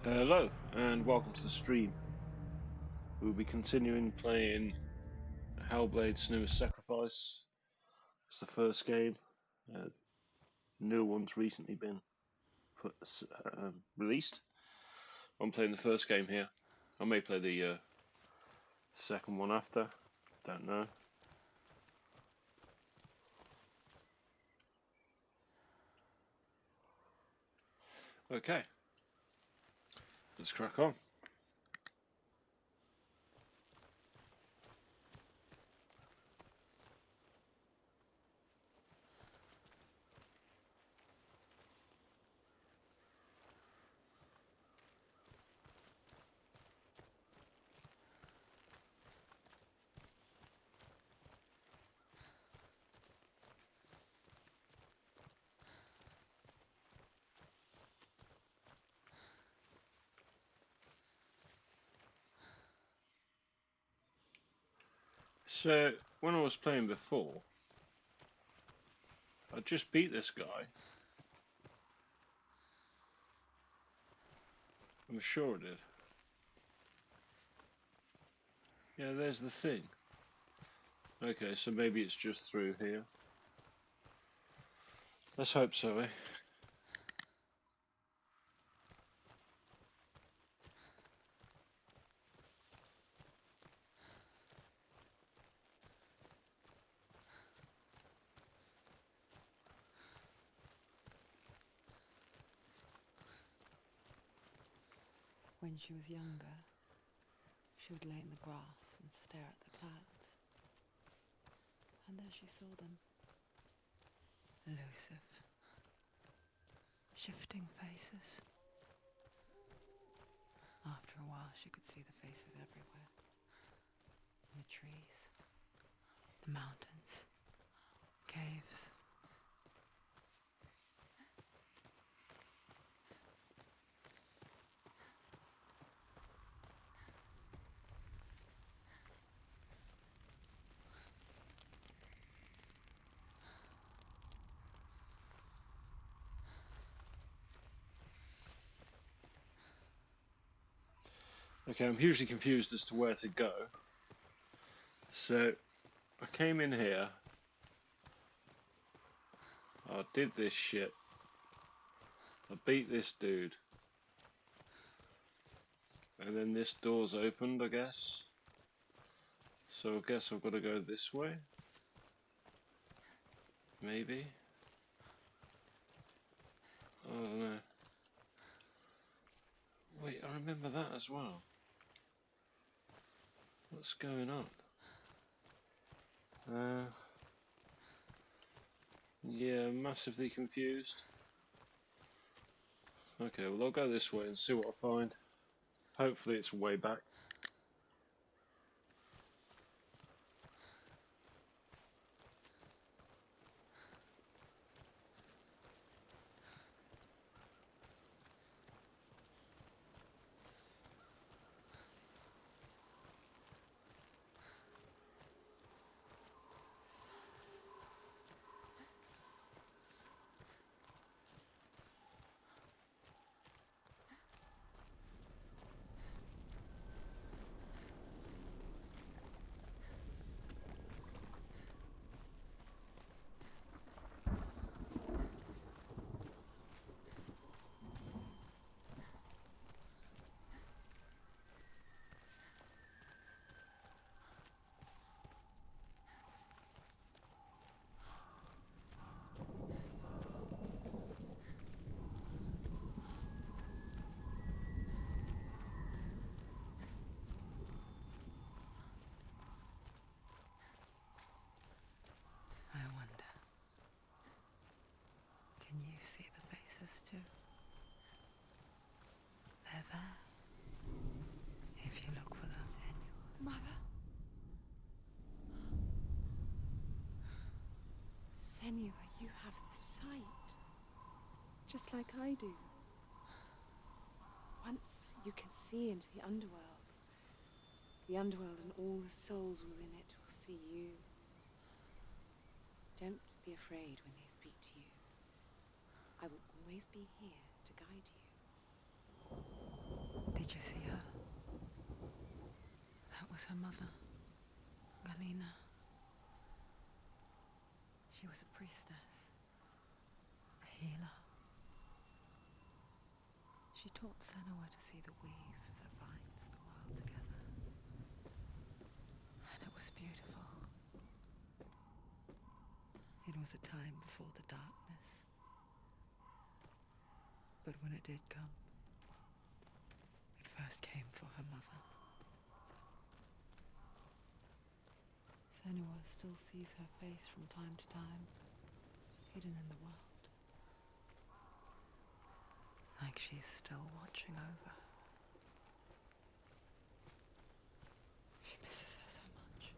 Hello and welcome to the stream. We'll be continuing playing Hellblade: Senua's Sacrifice. It's the first game. Uh, New one's recently been put, released. I'm playing the first game here. I may play the second one after. Don't know. Okay, let's crack on. So, when I was playing before, I just beat this guy. I'm sure I did. Yeah, there's the thing. Okay, so maybe it's just through here. Let's hope so, eh? When she was younger, she would lay in the grass and stare at the clouds. And there she saw them. Elusive, shifting faces. After a while, she could see the faces everywhere. In the trees, the mountains, caves. Okay, I'm hugely confused as to where to go. So, I came in here. I did this shit. I beat this dude. And then this door's opened, I guess. So I guess I've got to go this way. Maybe. I don't know. Wait, I remember that as well. What's going on? Yeah, massively confused. Okay, well I'll go this way and see what I find. Hopefully it's way back. I wonder, can you see the faces too? They're there, if you look for them. Mother? Senua, you have the sight. Just like I do. Once you can see into the underworld and all the souls within it will see you. Don't be afraid when they speak to you. I will always be here to guide you. her mother, Galena. She was a priestess, a healer. She taught Senua to see the weave that binds the world together. And it was beautiful. It was a time before the darkness. But when it did come, it first came for her mother. Senua still sees her face from time to time, hidden in the world. Like she's still watching over her. She misses her so much.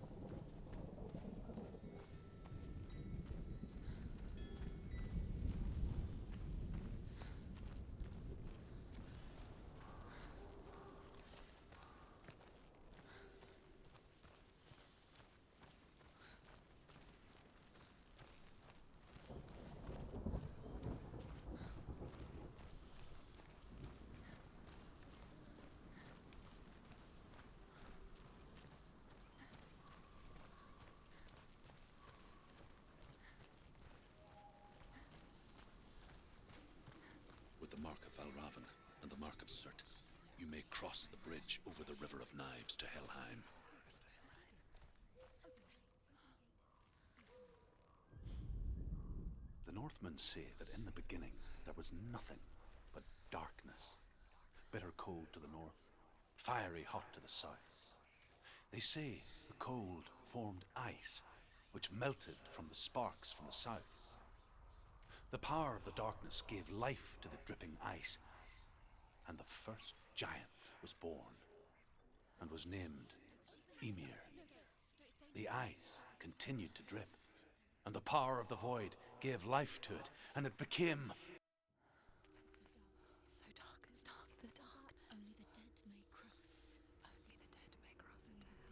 With the mark of Valravan and the mark of Surt, you may cross the bridge over the River of Knives to Helheim. The Northmen say that in the beginning there was nothing but darkness. Bitter cold to the north, fiery hot to the south. They say the cold formed ice, which melted from the sparks from the south. The power of the darkness gave life to the dripping ice, and the first giant was born, and was named Ymir. The ice continued to drip, and the power of the void gave life to it, and it became... It's so dark, it's dark, the darkness. Only the dead may cross. Only the dead may cross into hell.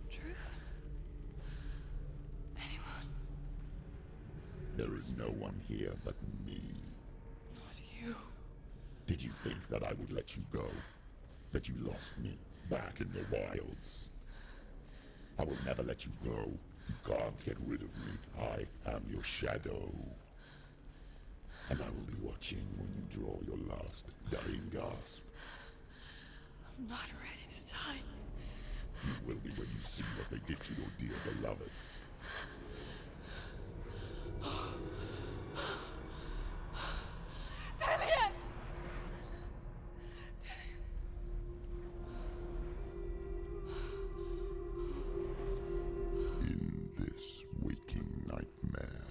Truth? Anyone? There is no one here but me. Not you. Did you think that I would let you go? That you lost me back in the wilds? I will never let you go. You can't get rid of me. I am your shadow. And I will be watching when you draw your last dying gasp. I'm not ready to die. You will be when you see what they did to your dear beloved. Damien! In this waking nightmare,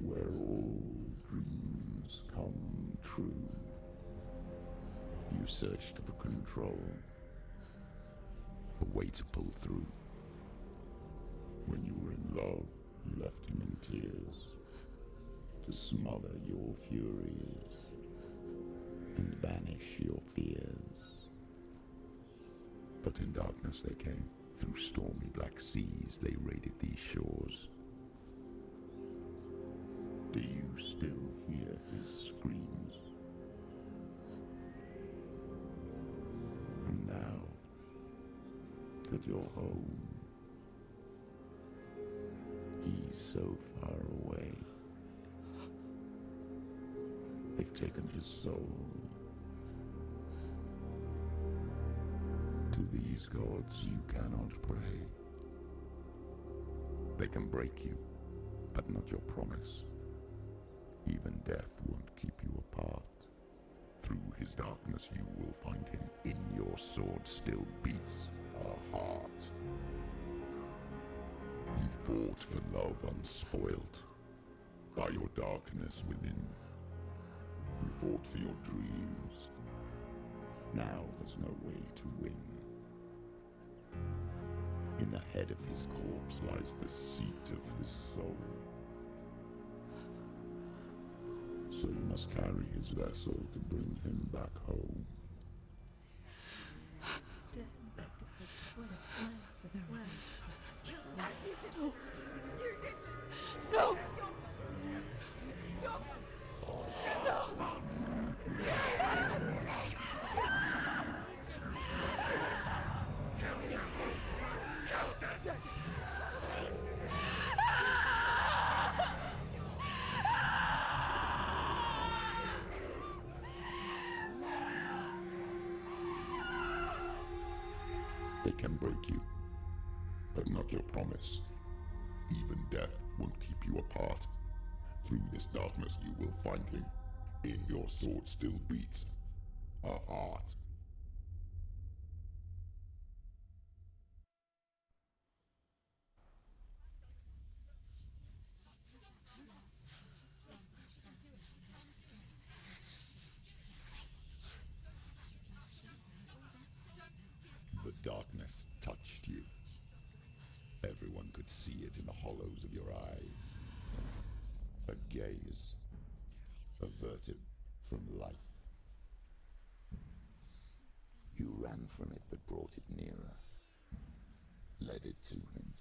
where all dreams come true, you searched for control, a way to pull through. When you were in love, you left him in tears, to smother your furies and banish your fears. But in darkness they came. Through stormy black seas they raided these shores. Do you still hear his screams? And now that you're home, he's so far away. They've taken his soul. To these gods you cannot pray. They can break you, but not your promise. Even death won't keep you apart. Through his darkness you will find him. In your sword still beats a heart. You fought for love unspoilt by your darkness within. You fought for your dreams. Now there's no way to win. In the head of his corpse lies the seat of his soul. So you must carry his vessel to bring him back home. They can break you, but not your promise. Even death won't keep you apart. Through this darkness you will find him. In your sword still beats a heart. The darkness touched you. Everyone could see it in the hollows of your eyes. A gaze averted from life. You ran from it but brought it nearer. Led it to him.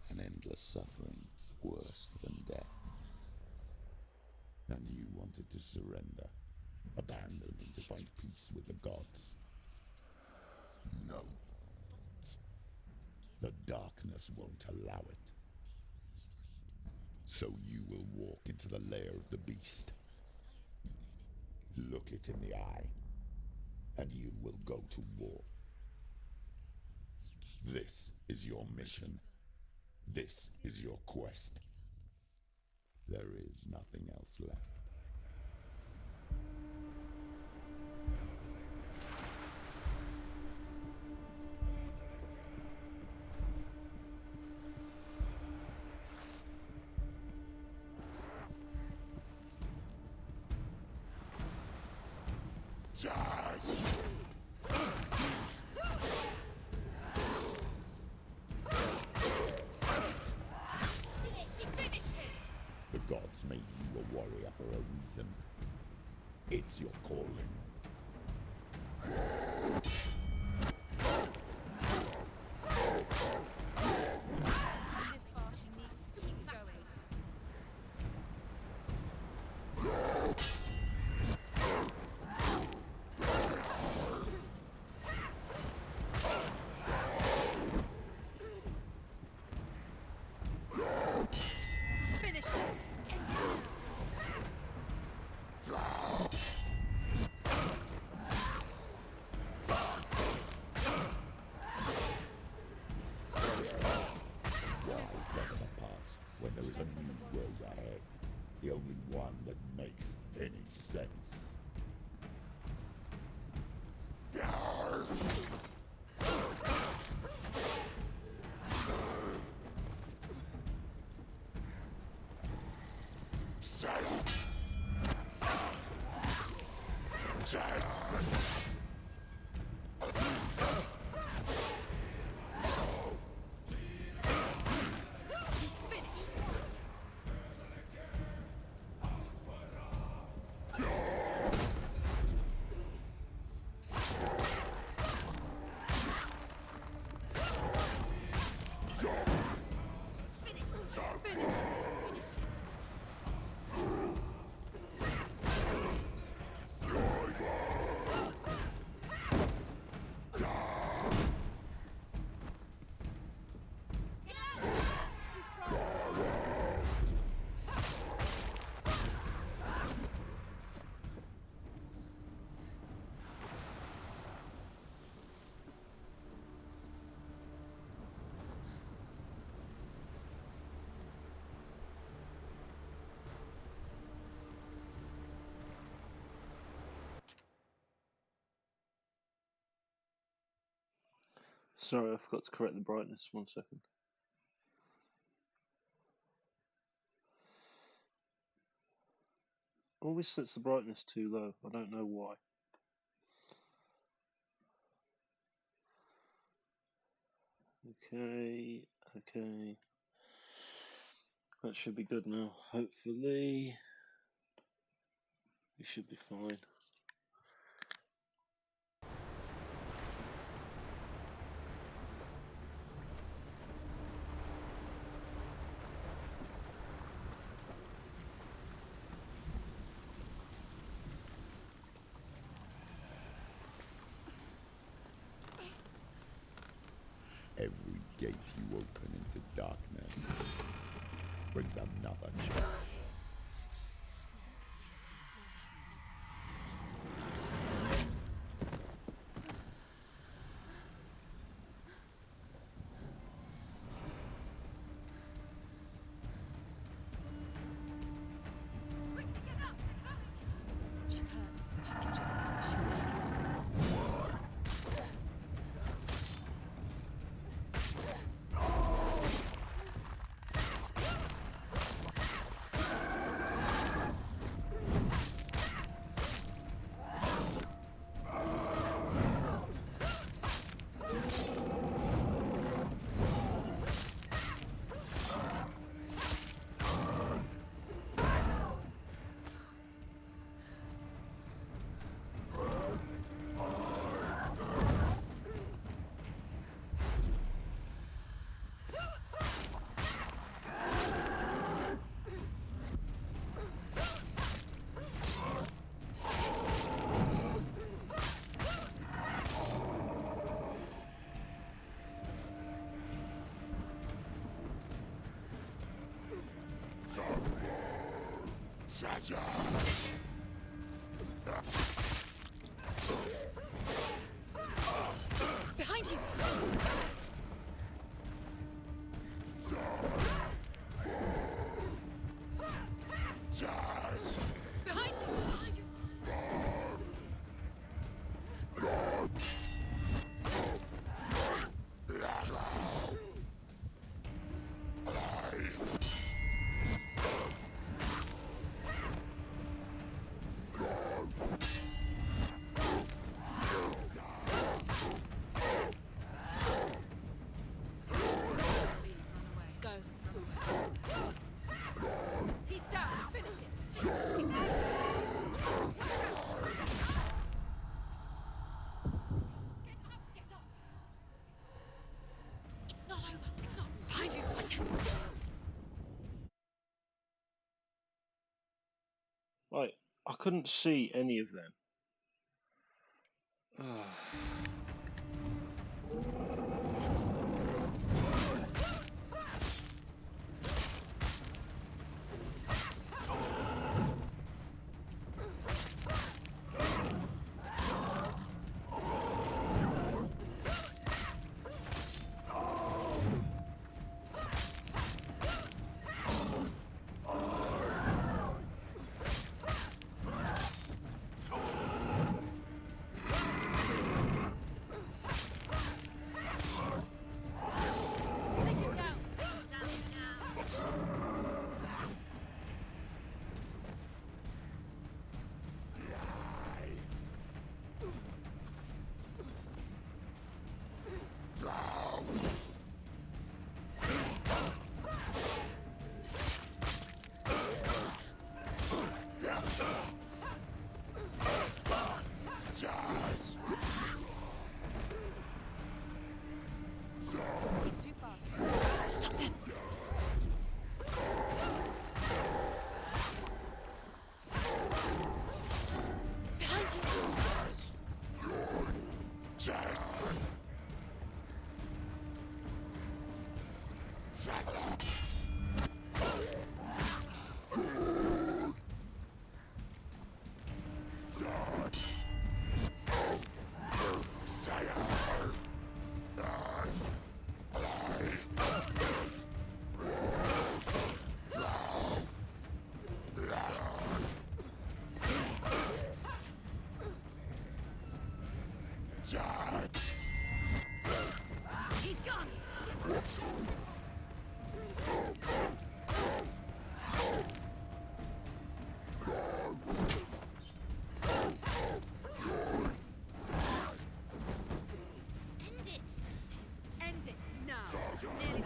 An endless suffering, worse than death. And you wanted to surrender, abandon and to find peace with the gods. No. The darkness won't allow it. So you will walk into the lair of the beast. Look it in the eye, and you will go to war. This is your mission. This is your quest. There is nothing else left. The gods made you a warrior for a reason. It's your calling. This far, she needs to keep going. Finish this. Why set the past when there is a new road ahead? The only one that makes any sense. Finished. Finish this. Finish. Sorry, I forgot to correct the brightness. 1 second. Always sets the brightness too low. I don't know why. Okay, okay. That should be good now. Hopefully, we should be fine. Every gate you open into darkness brings another change. She's hurt. She's injured. She will. Behind you! Behind you! Behind you! Go. He's down. Finish it. Get up. Get up. It's not over. It's not. Behind you. Watch out. Right, I couldn't see any of them. Take him down. Down now. He's too fast. Stop them. Behind you. He's gone. End it. End it now. nearly the end.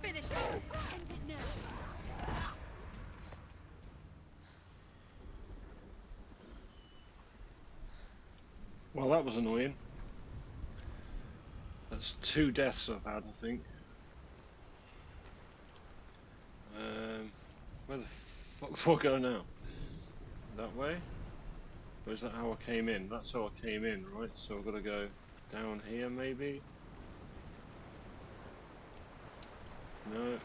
Finish this. End it now. Well, that was annoying. That's 2 deaths I've had, I think. Where the fuck do I go now? That way? Or is that how I came in? That's how I came in, right? So I've got to go down here, maybe? No.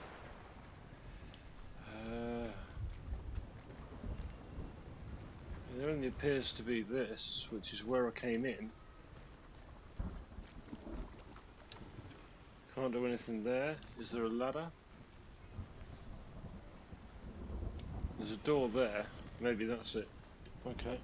It only appears to be this, which is where I came in. Can't do anything there. Is there a ladder? There's a door there. Maybe that's it. Okay.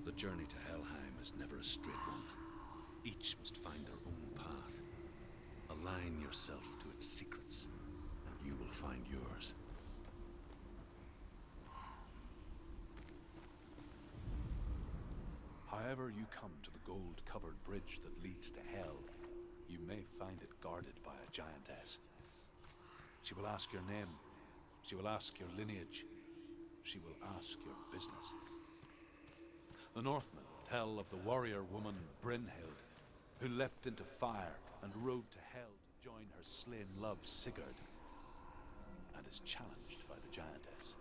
The journey to Helheim is never a straight one. Each must find their own path. Align yourself to its secrets, and you will find yours. However you come to the gold-covered bridge that leads to Hell, you may find it guarded by a giantess. She will ask your name. She will ask your lineage. She will ask your business. The Northmen tell of the warrior woman Brynhild, who leapt into fire and rode to Hell to join her slain love Sigurd, and is challenged by the giantess.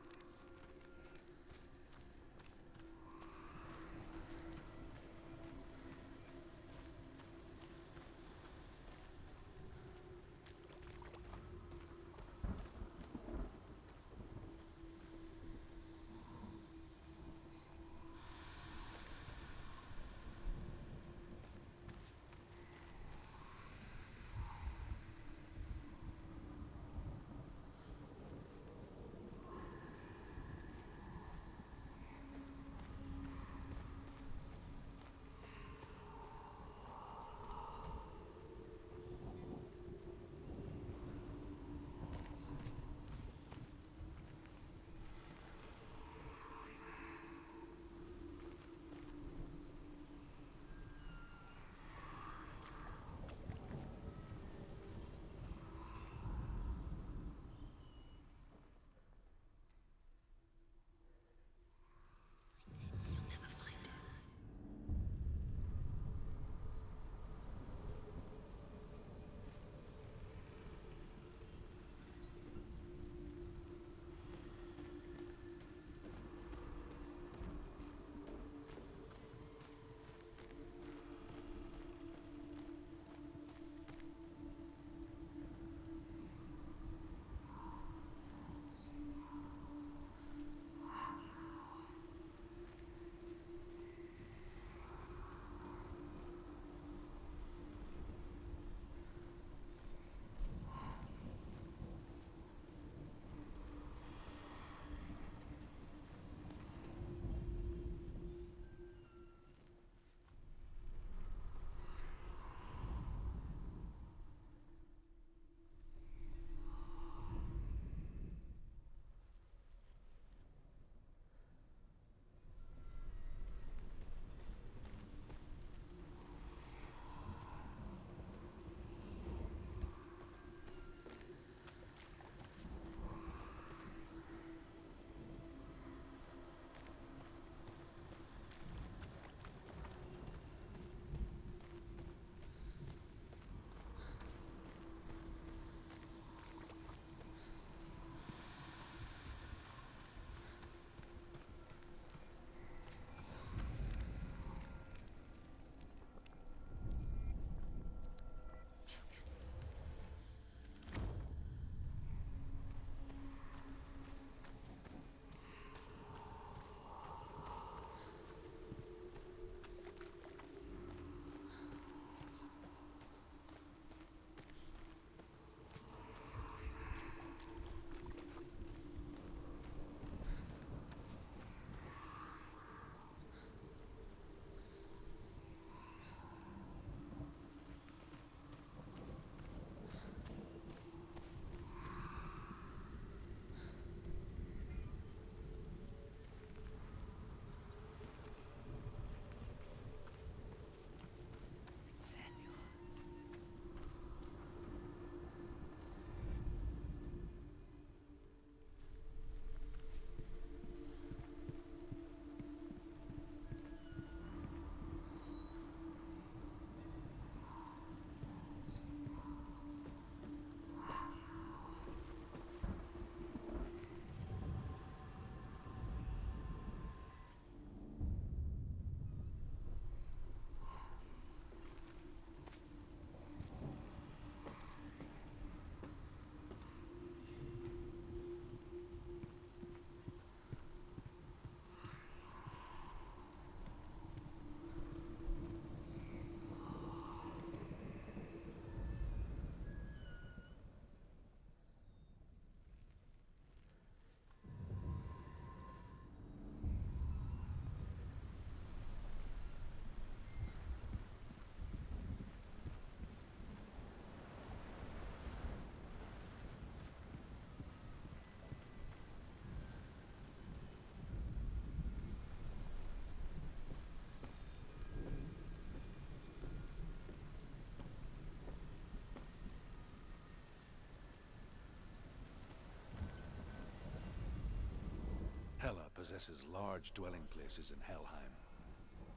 possesses large dwelling places in Helheim.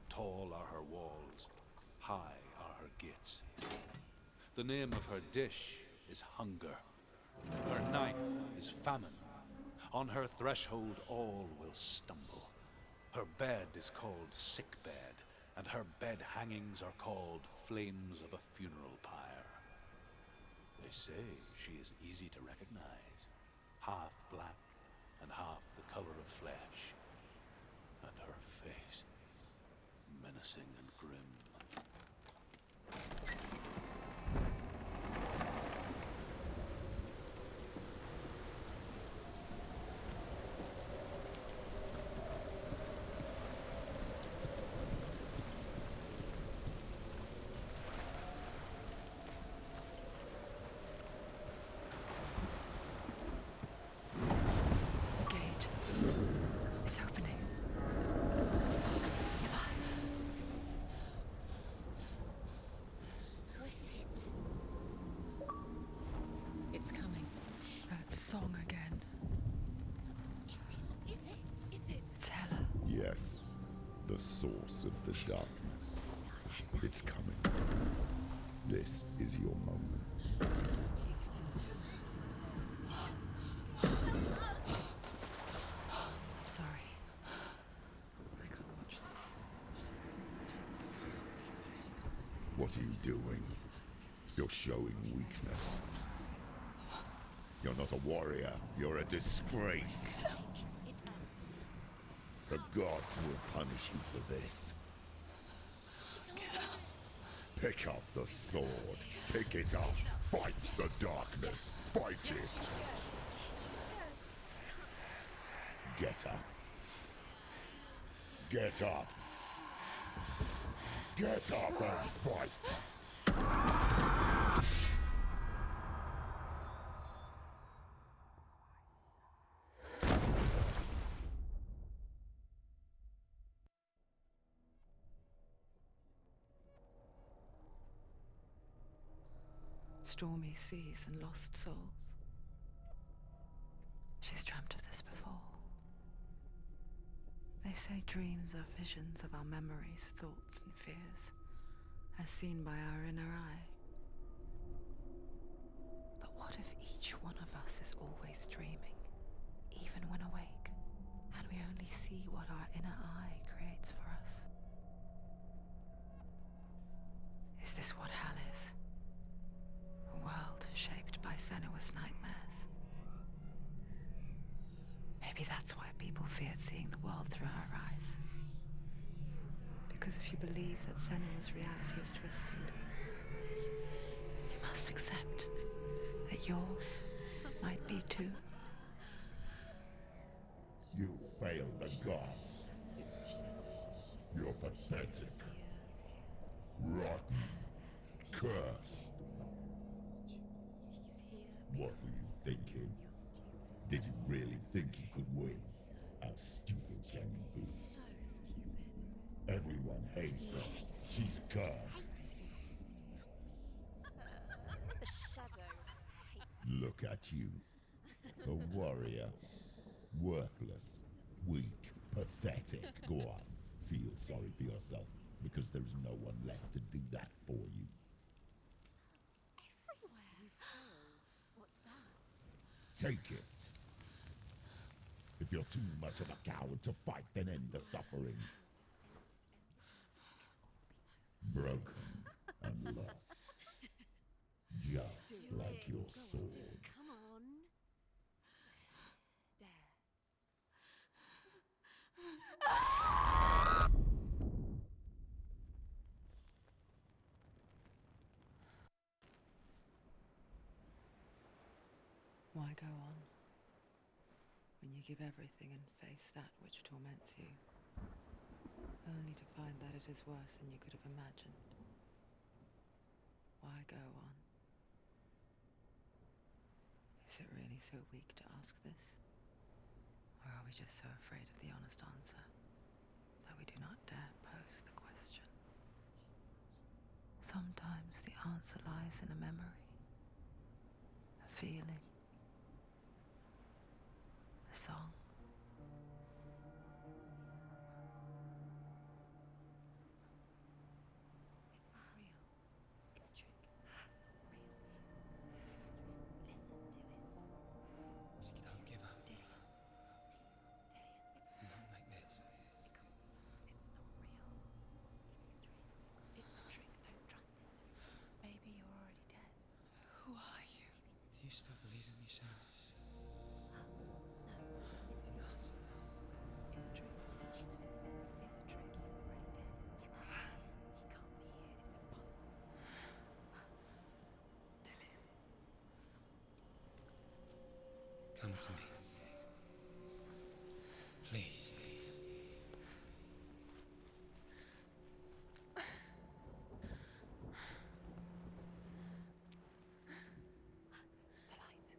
Tall are her walls, high are her gates. The name of her dish is hunger. Her knife is famine. On her threshold all will stumble. Her bed is called sick bed, and her bed hangings are called flames of a funeral pyre. They say she is easy to recognize, half black and half the color of flesh, and her face menacing and grim. The gate. It's opening. Who is it? It's coming. That song again. Is it? It's Hela. Yes, the source of the darkness. It's coming. This is your moment. I'm sorry. I can't watch this. What are you doing? You're showing weakness. You're not a warrior. You're a disgrace. The gods will punish you for this. Pick up the sword. Pick it up. Fight the darkness. Fight it. Get up. Get up. Get up and fight. Stormy seas and lost souls. She's dreamt of this before. They say dreams are visions of our memories, thoughts and fears, as seen by our inner eye. But what if each one of us is always dreaming, even when awake, and we only see what our inner eye creates for us? Is this what hell is? A world shaped by Senua's nightmares. Maybe that's why people feared seeing the world through her eyes. Because if you believe that Senua's reality is twisted, you must accept that yours might be too. You failed the gods. You're pathetic. Rotten. Cursed. What were you thinking? Did you really think you could win? How stupid can you be? Everyone hates her. She's cursed. The shadow hates. Look at you. A warrior. Worthless. Weak. Pathetic. Go on. Feel sorry for yourself, because there is no one left to do that for you. Everywhere. You failed. What's that? Take it. If you're too much of a coward to fight, then end the suffering. Broken and lost. Just like your sword. Come on. There. Why go on when you give everything and face that which torments you, only to find that it is worse than you could have imagined? Why go on? Is it really so weak to ask this? Or are we just so afraid of the honest answer that we do not dare pose the question? Sometimes the answer lies in a memory, a feeling, a song, Come to me. Please. The light.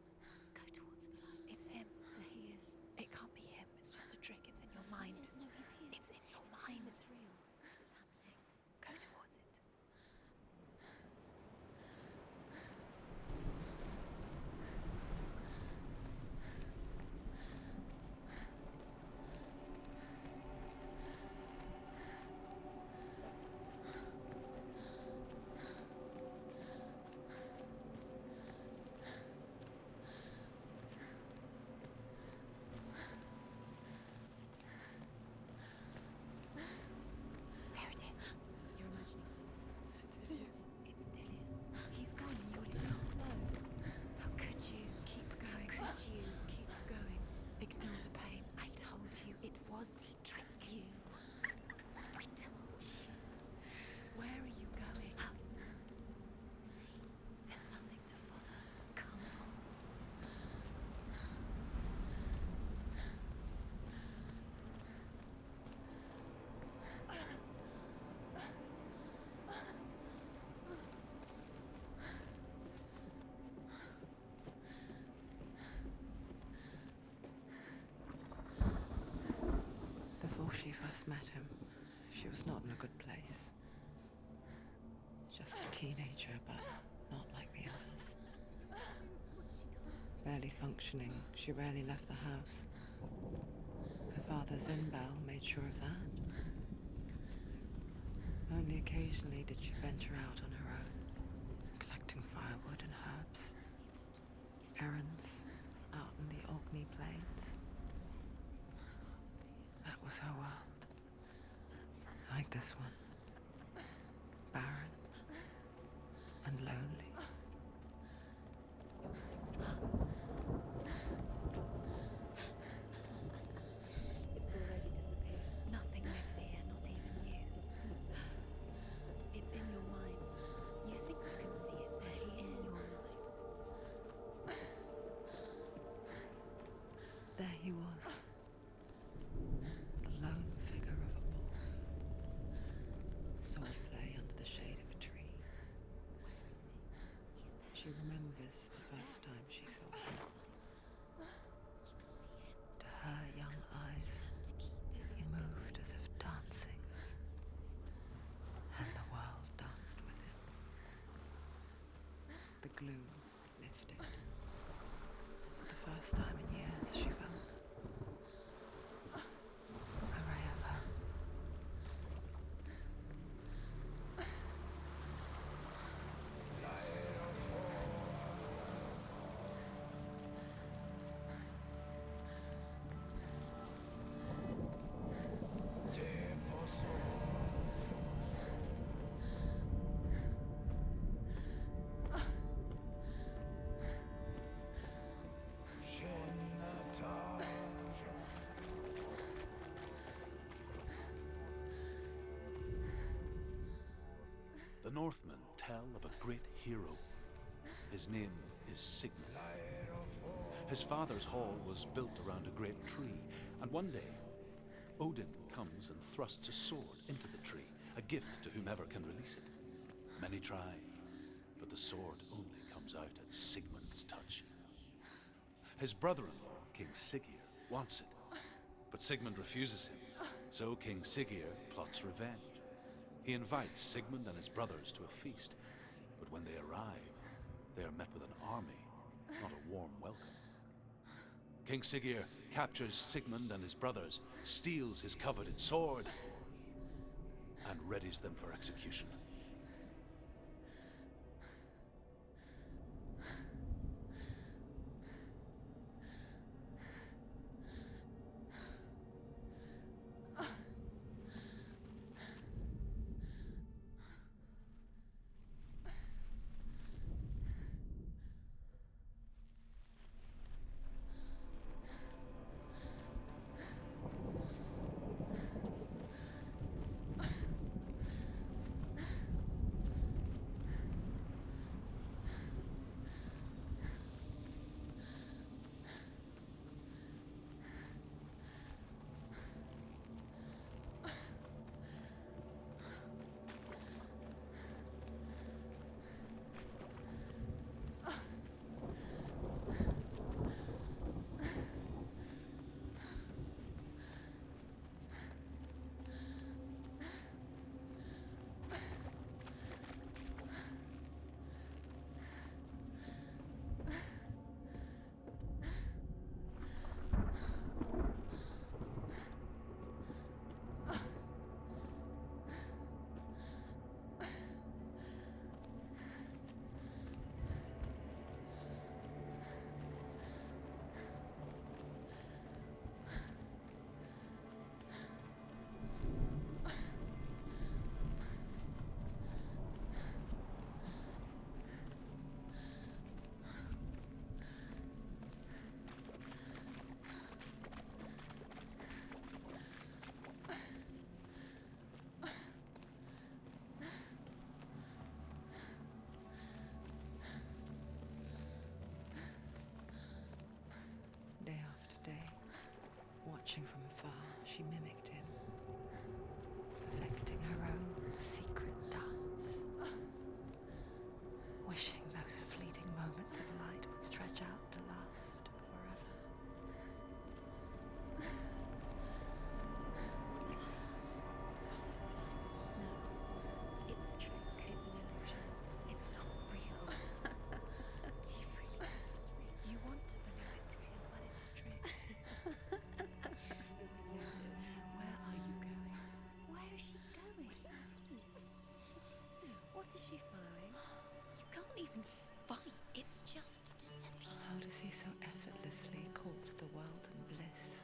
Go towards the light. It's him. There he is. It can't be him. It's just a trick. It's in your mind. No, he's here. It's in your mind. It's real. It's happening. Go towards it. There it is. You're imagining things. It's Dillian. He's gone. You were so slow. How could you? Keep going. How could you? Keep going. Ignore the pain. I told you it was to trick you. I told you. Where are you going? See, There's nothing to follow. come on. Before she first met him, she was not in a good place. Just a teenager, but not like the others. Barely functioning, she rarely left the house. Her father, Zinbao, made sure of that. Only occasionally did she venture out on her own, collecting firewood and herbs. Errands out in the Orkney Plains. That was her world. Like this one. Barren and lonely. It's already disappeared. Nothing lives here, not even you. It's in your mind. You think you can see it, but it's in your mind. There he was. The lone figure of a boy. Swordplay under the shade of a tree. She remembers the first time she saw him. To her young eyes, he moved as if dancing, and the world danced with him. The gloom lifted. For the first time in years, she felt a ray of hope. The Northmen tell of a great hero. His name is Sigmund. His father's hall was built around a great tree, and one day, Odin comes and thrusts a sword into the tree, a gift to whomever can release it. Many try, but the sword only comes out at Sigmund's touch. His brother-in-law, King Siggeir, wants it, but Sigmund refuses him, so King Siggeir plots revenge. He invites Sigmund and his brothers to a feast, but when they arrive, they are met with an army, not a warm welcome. King Siggeir captures Sigmund and his brothers, steals his coveted sword, and readies them for execution. Watching from afar, she mimicked him, perfecting her own secret dance. Wishing those fleeting moments of light would stretch out to last forever. No, it's a trick. It's an illusion. It's not real. Do you really think it's real? You want to believe it's real, but it's a trick. You're deluded. Where are you going? Where is she going? What is she following? You can't even fight. It's just deception. How does he so effortlessly court the world and bliss?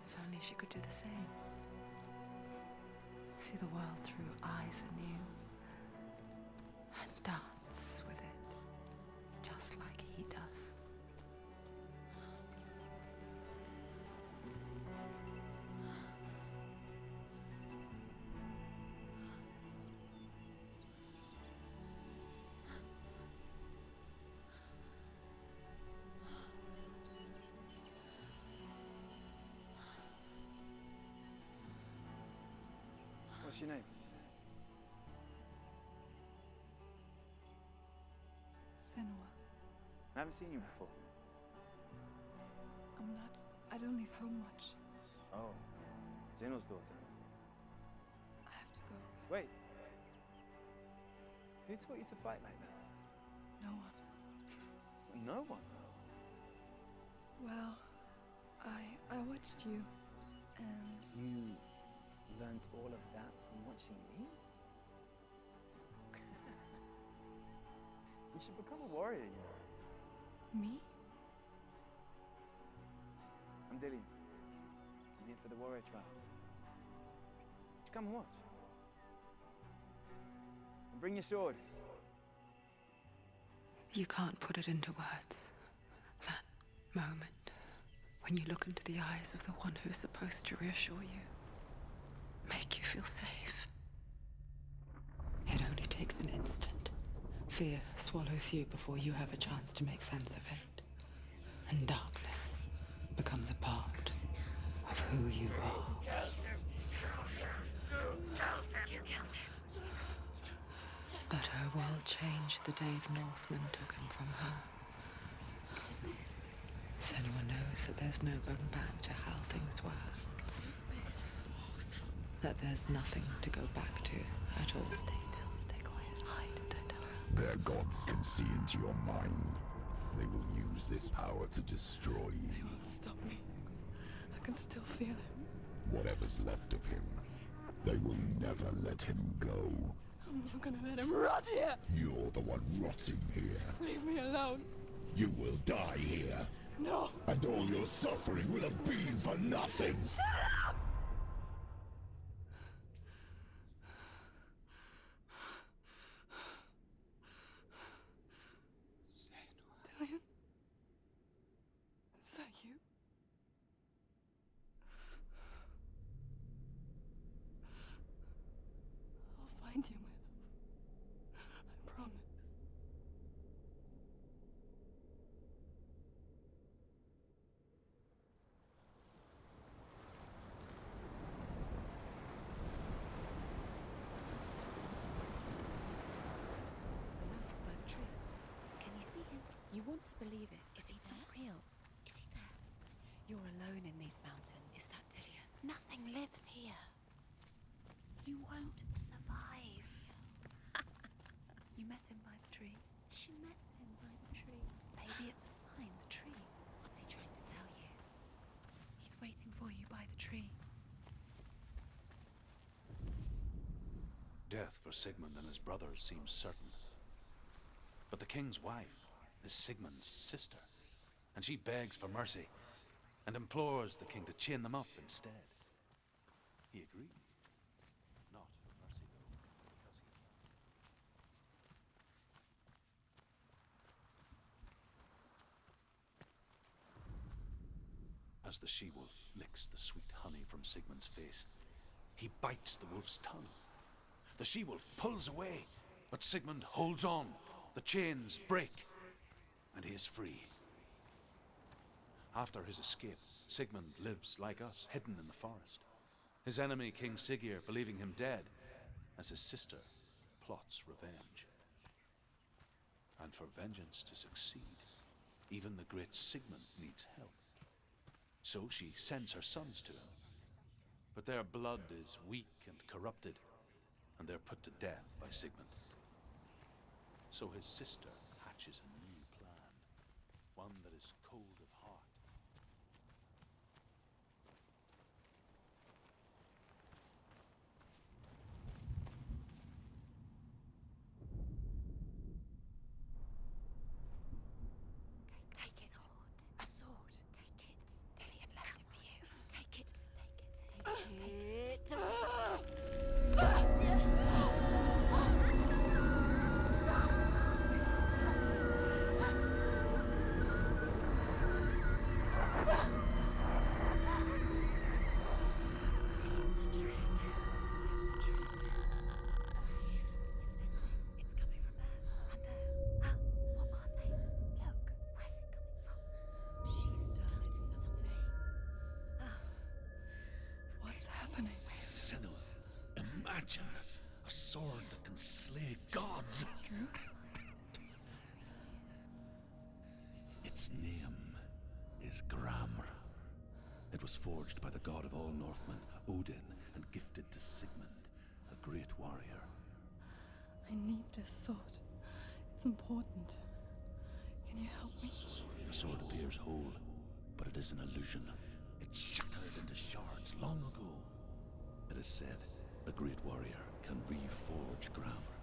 If only she could do the same. See the world through eyes anew and dance with it, just like he does. What's your name? Senua. I haven't seen you before. I don't leave home much. Oh, Zeno's daughter. I have to go. Wait. Who taught you to fight like that? No one. No one. Well, I watched you, and You learned all of that from watching me? You should become a warrior, you know. me? I'm Dillian. I'm here for the warrior trials. Just come and watch. And bring your sword. You can't put it into words. That moment when you look into the eyes of the one who's supposed to reassure you, make you feel safe. It only takes an instant. Fear swallows you before you have a chance to make sense of it. And darkness becomes a part of who you are. But her world changed the day the Northmen took him from her. Senua knows that there's no going back to how things were. That there's nothing to go back to at all. Stay still, stay quiet, hide, don't tell her. Their gods can see into your mind. They will use this power to destroy you. They won't stop me. I can still feel him. Whatever's left of him, they will never let him go. I'm not gonna let him rot here. You're the one rotting here. Leave me alone. You will die here, No. and all your suffering will have been for nothing. Shut up! Dillian? Is that you? I'll find you, my love. I promise. By the tree. Can you see him? You want to believe it. Is he not real? Is he there? You're alone in these mountains. Is that Dillian? Nothing lives here. You won't survive. You met him by the tree? She met him by the tree. Maybe it's a sign, the tree. What's he trying to tell you? He's waiting for you by the tree. Death for Sigmund and his brothers seems certain. But the king's wife is Sigmund's sister, and she begs for mercy and implores the king to chain them up instead. He agrees. Not for mercy, though, because he... As the she-wolf licks the sweet honey from Sigmund's face, he bites the wolf's tongue. The she-wolf pulls away, but Sigmund holds on. The chains break, and he is free. After his escape, Sigmund lives like us, hidden in the forest. His enemy, King Siggeir, believing him dead, as his sister plots revenge. And for vengeance to succeed, even the great Sigmund needs help. So she sends her sons to him. But their blood is weak and corrupted, and they're put to death by Sigmund. So his sister hatches a new plan, one that is cold of heart. Take it. A sword. Take it. Dillian left it for you. Take it. Take it. What's happening? Senua, imagine a sword that can slay gods. True? Its name is Gramr. It was forged by the god of all Northmen, Odin, and gifted to Sigmund, a great warrior. I need this sword. It's important. Can you help me? The sword appears whole, but it is an illusion. It shattered into shards long ago. It is said a great warrior can reforge Gramr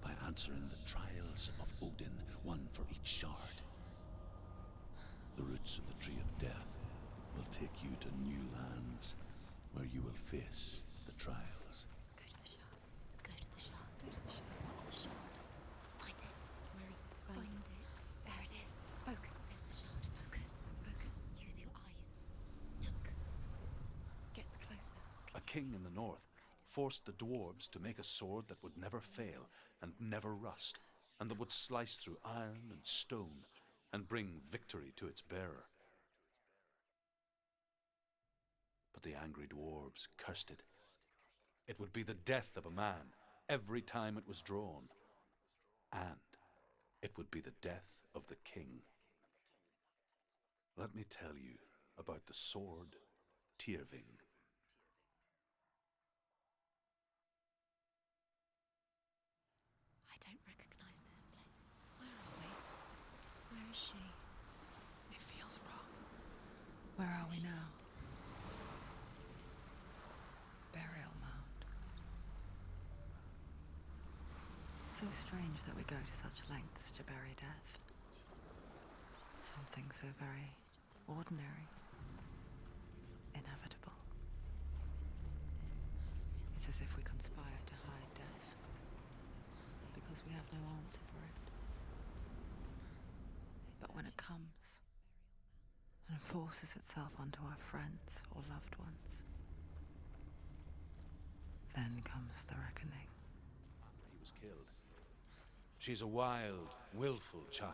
by answering the trials of Odin, one for each shard. The roots of the Tree of Death will take you to new lands, where you will face the trials. Go to the shard. Go to the shard. What's the shard? Find it. Where is it? Find it. There it is. Focus. There's the shard. Focus. Use your eyes. Look. Get closer. A king in the north forced the dwarves to make a sword that would never fail and never rust, and that would slice through iron and stone and bring victory to its bearer. But the angry dwarves cursed it. It would be the death of a man every time it was drawn, and it would be the death of the king. Let me tell you about the sword Tyrving. I don't recognize this place. Where are we? Where is she? It feels wrong. Where are we now? Burial mound. So strange that we go to such lengths to bury death. Something so very ordinary, inevitable. It's as if we conspire to hide death, because we have no answer for it. But when it comes, and forces itself onto our friends or loved ones, then comes the reckoning. He was killed. She's a wild, willful child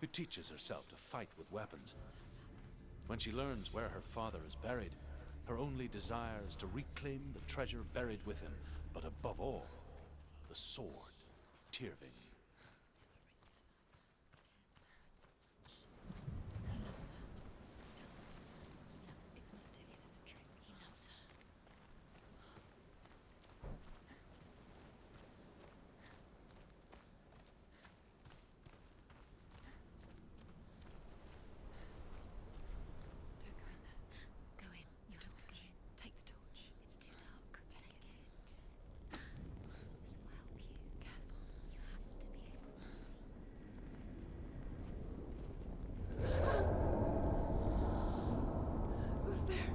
who teaches herself to fight with weapons. When she learns where her father is buried, her only desire is to reclaim the treasure buried with him, but above all, the sword, Tyrving. He loves her. It's not Dillian, it's a trick. He loves her. Don't go in there. Go in. You have to go in. Take the torch. It's too dark. Take it. This will help you. Careful. You have to be able to see. Who's there?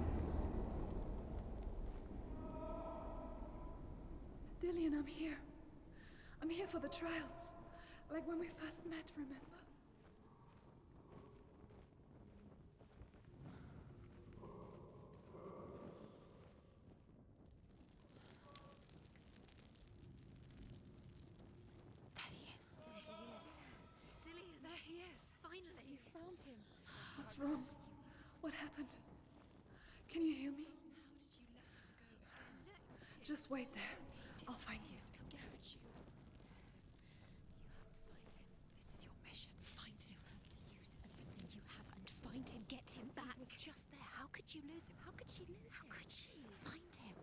Dillian, I'm here. I'm here for the trials. Like when we first met, remember? There he is. There he is. Dillian. There he is. Finally. You found him. What's wrong? He was What happened? Can you hear me? How did you let him go again? Just wait there. I'll find you. He'll get you. You have to find him. This is your mission. Find him. You have to use everything you have and find him. Get him back. He was just there. How could you lose him? How could she lose him? How could she? Find him.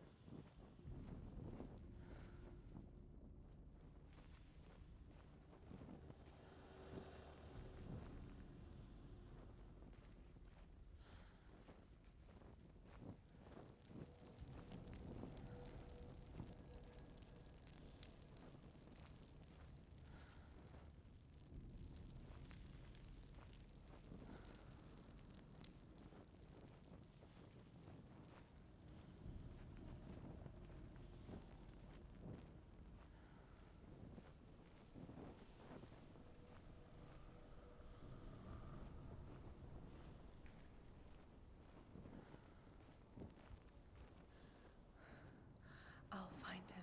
I'll find him.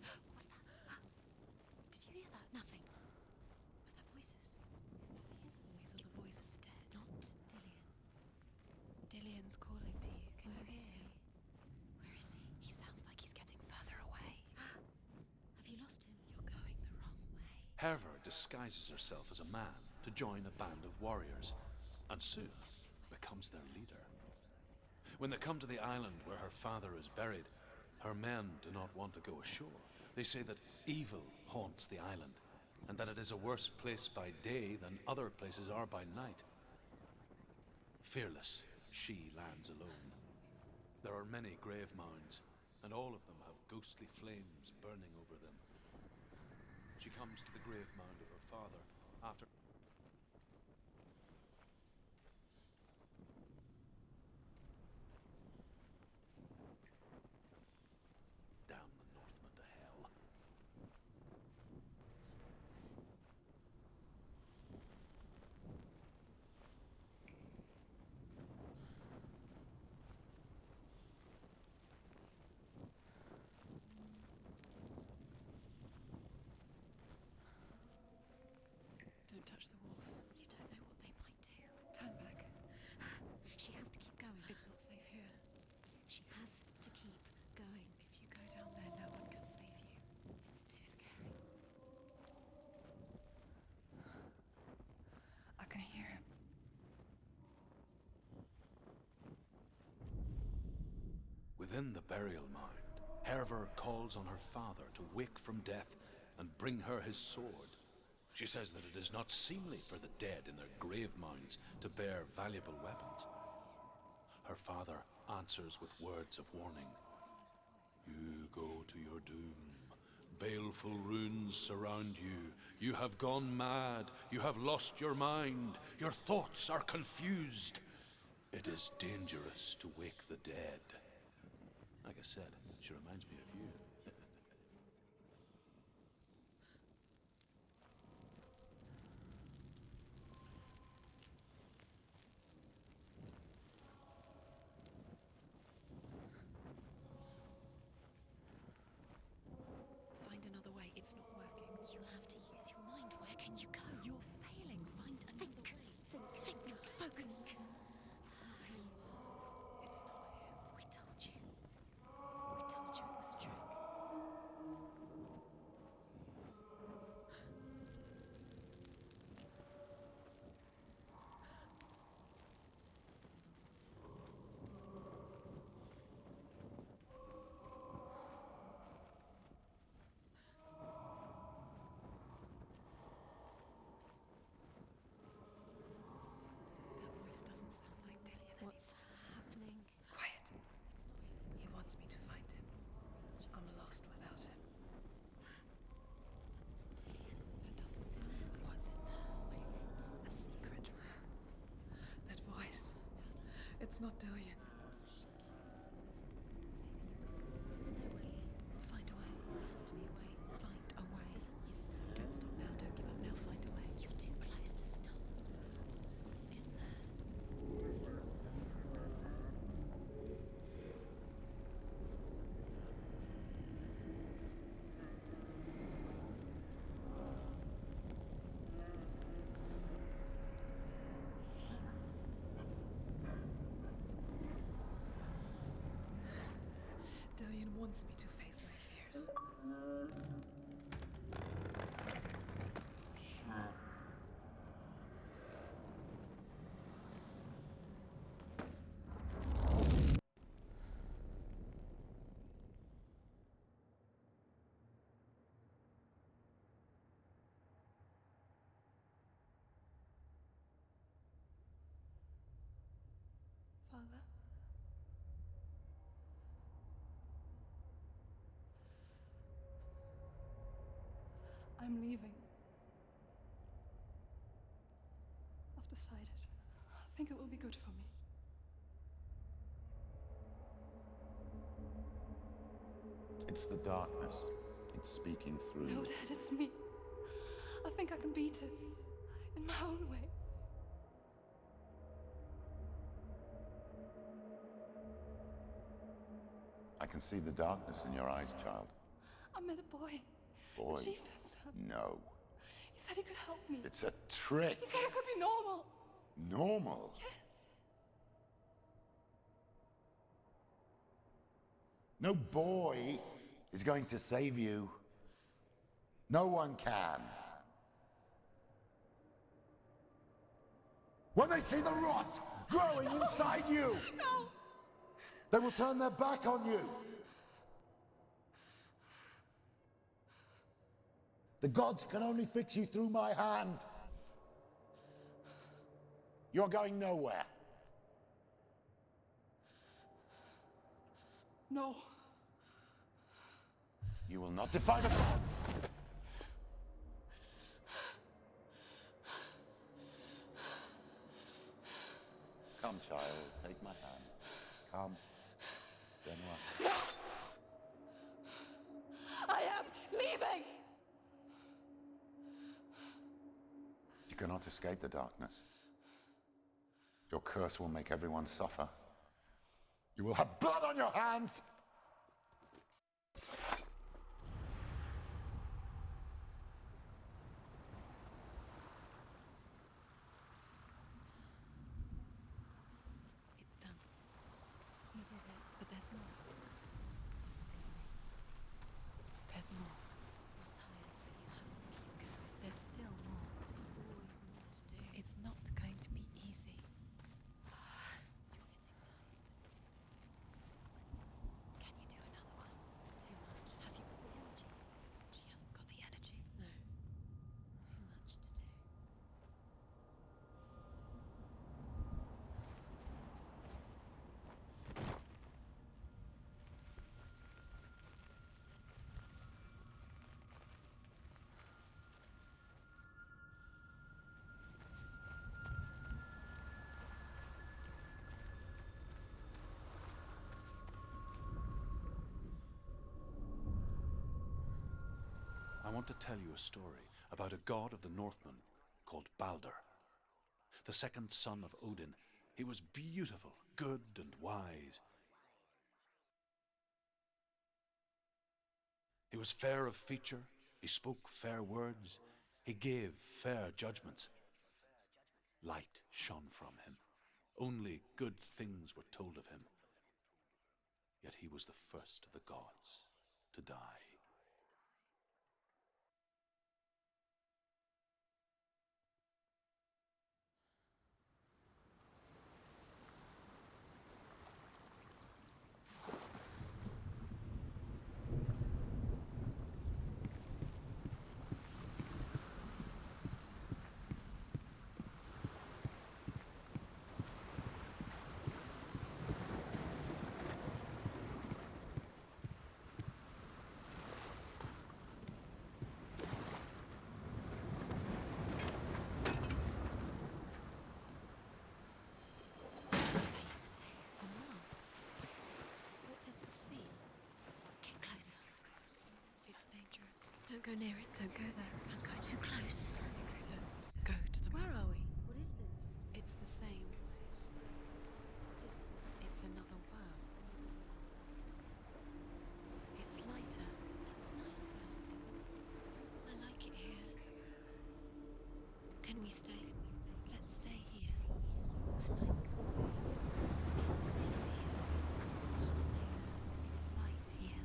What was that? Did you hear that? Nothing. Was that voices? It's not his voice. These are the voices dead. Not Dillian. Dillian's calling to you. Can you Where is hear he? him? Where is he? He sounds like he's getting further away. Have you lost him? You're going the wrong way. Herver disguises herself as a man to join a band of warriors, and soon becomes their leader. When they come to the island where her father is buried, her men do not want to go ashore. They say that evil haunts the island, and that it is a worse place by day than other places are by night. Fearless, she lands alone. There are many grave mounds, and all of them have ghostly flames burning over them. She comes to the grave mound of her father after damn the Northmen to hell. Don't touch the walls. You don't know what they might do. Turn back. She has to keep going. It's not safe here. She has to keep going. If you go down there, no one can save you. It's too scary. I can hear him. Within the burial mound, Herver calls on her father to wake from death and bring her his sword. She says that it is not seemly for the dead in their grave mounds to bear valuable weapons. Her father answers with words of warning. You go to your doom. Baleful runes surround you. You have gone mad. You have lost your mind. Your thoughts are confused. It is dangerous to wake the dead. Like I said, she reminds me of you. Find another way. It's not working. You have to use your mind. Where can you go? You're failing. Find another Think. way. Think. Focus. It's not him. It's not him. We told you. We told you it was a trick. That voice doesn't sound like Dillian. What's happening? Quiet. It's not him. He wants me to find him. I'm lost without him. That's not Dillian. That doesn't sound like what's in there. What is it? A secret room. That voice. It's not Dillian. There's no way in. Find a way. There has to be a way. Find a way. There's always a way. Don't stop now. Don't give up now. Find a way. You're too close to stop. What's in there? wants me to face my fears. Father? I'm leaving. I've decided. I think it will be good for me. It's the darkness. It's speaking through No, you. Dad, it's me. I think I can beat it. In my own way. I can see the darkness in your eyes, child. I met a boy. Boy. The chief had son. No. He said he could help me. It's a trick. He said I could be normal. Normal? Yes. No boy is going to save you. No one can. When they see the rot growing inside you, No! they will turn their back on you. The gods can only fix you through my hand. You're going nowhere. No. You will not defy the gods. Come, child, take my hand. Come. Senua. I am leaving! You cannot escape the darkness. Your curse will make everyone suffer. You will have blood on your hands! It's done. You did it. But there's more. There's more. I'm tired, but you have to keep going. There's still more. There's always more to do. It's not going to be easy. You're getting tired. Can you do another one? It's too much. Have you got the energy? She hasn't got the energy. No. Too much to do. I want to tell you a story about a god of the Northmen called Balder. The second son of Odin. He was beautiful, good and wise. He was fair of feature, he spoke fair words, he gave fair judgments. Light shone from him. Only good things were told of him. Yet he was the first of the gods to die. What is it? What does it see? Get closer. It's dangerous. Don't go near it. Don't go there. Don't go too close. Don't go to the Where ruins. are we? What is this? It's the same. Different. It's another world. It's lighter. It's nicer. I like it here. Can we stay? Let's stay here. I like. It's safe here. It's not here. It's light here.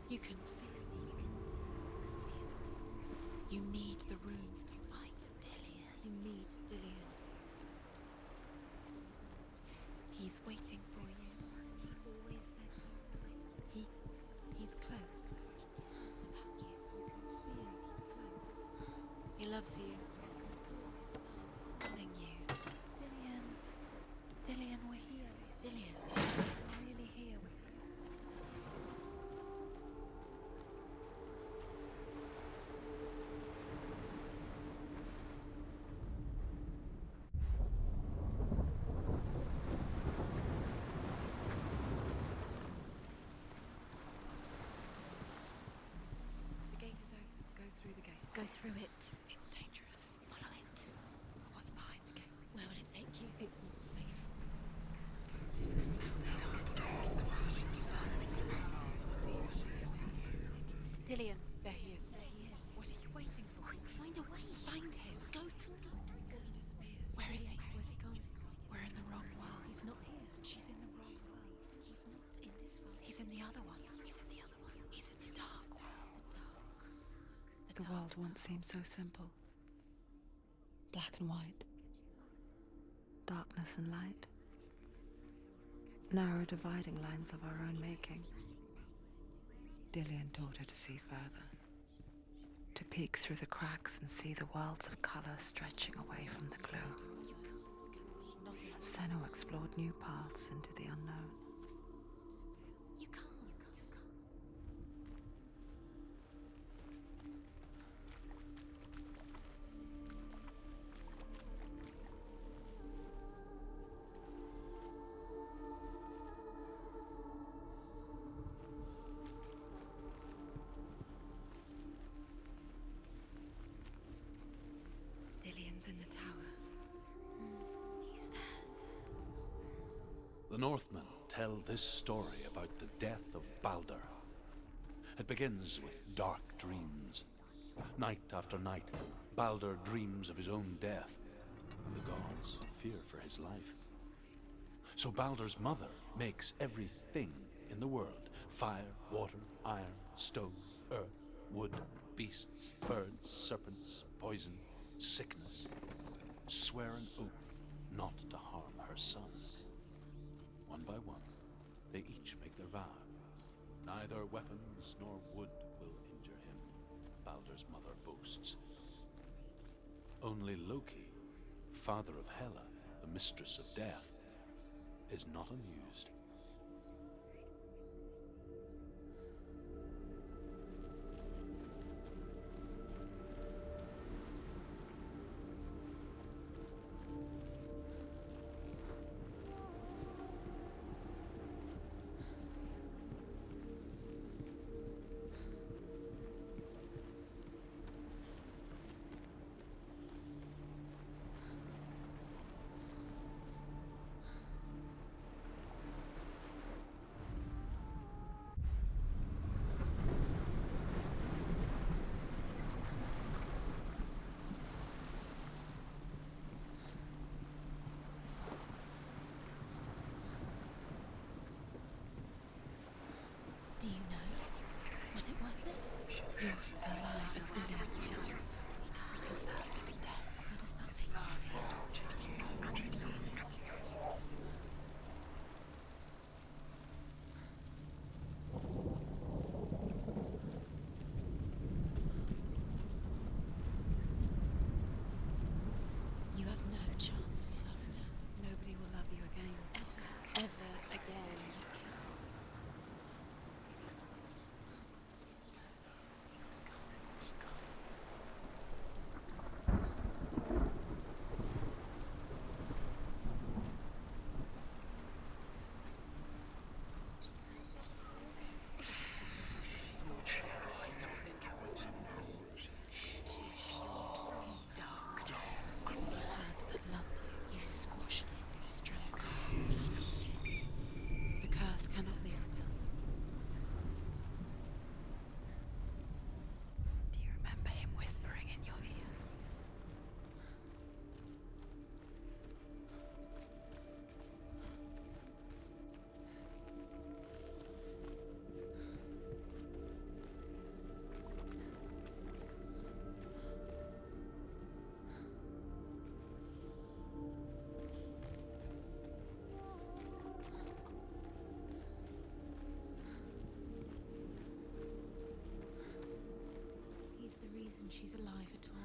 You can feel it. You need the runes to fight Dillian. You need Dillian. He's waiting for you. He always said he would. He's close. He cares about you. You can feel he's close. He loves you. Calling you. Dillian. Dillian, we're here. Dillian. We're nearly here. The gate is open. Go through the gate. Go through it. It's dangerous. Follow it. What's behind the gate? Where will it take you? It's not safe. Dillian. There he is. There he is. What are you waiting for? Quick, find a way. Find him. Go through. He disappears. Where is he? Where's he gone? We're in the wrong world. He's not here. She's in the wrong world. He's not in this world. He's in the other one. He's in the other one. He's in the dark world. The dark. The world once seemed so simple. Black and white. Darkness and light. Narrow dividing lines of our own making. Dillian taught her to see further. To peek through the cracks and see the worlds of colour stretching away from the gloom. Senua explored new paths into the unknown. You can't. Dillian's in the tower. He's there. The Northmen tell this story about the death of Baldur. It begins with dark dreams. Night after night, Baldur dreams of his own death. The gods fear for his life. So Baldur's mother makes everything in the world: fire, water, iron, stone, earth, wood, beasts, birds, serpents, poison, sickness. Swear an oath not to harm her son. One by one, they each make their vow. Neither weapons nor wood will injure him, Baldur's mother boasts. Only Loki, father of Hela, the mistress of death, is not amused. Do you know? Was it worth it? You're still alive and Dillian's gone. He doesn't deserve to be dead. How does that make you feel? You have no chance for love now. Nobody will love you again. Ever. Ever again. is the reason she's alive at all.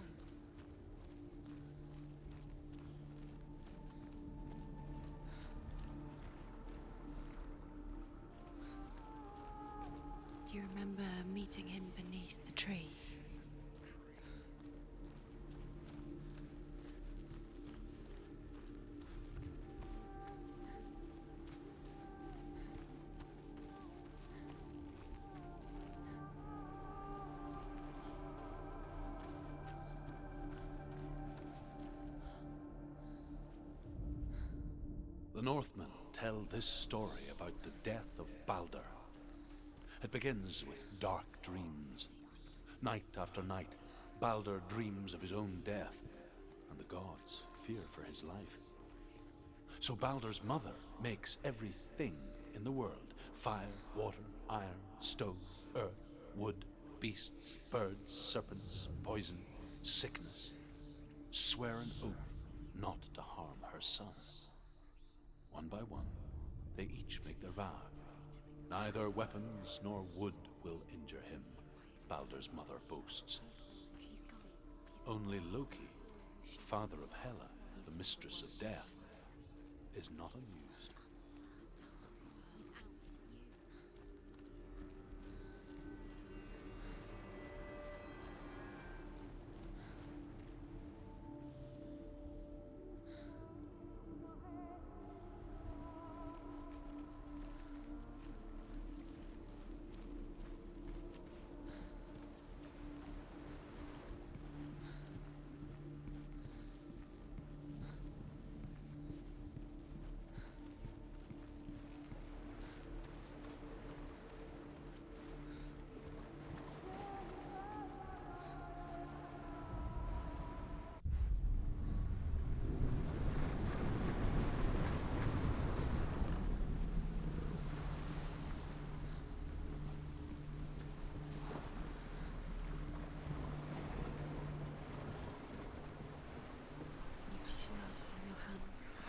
Do you remember meeting him beneath the tree? The Northmen tell this story about the death of Balder. It begins with dark dreams. Night after night, Balder dreams of his own death, and the gods fear for his life. So Balder's mother makes everything in the world: fire, water, iron, stone, earth, wood, beasts, birds, serpents, poison, sickness, swear an oath not to harm her son. One by one, they each make their vow. Neither weapons nor wood will injure him, Balder's mother boasts. Only Loki, father of Hela, the mistress of death, is not amused.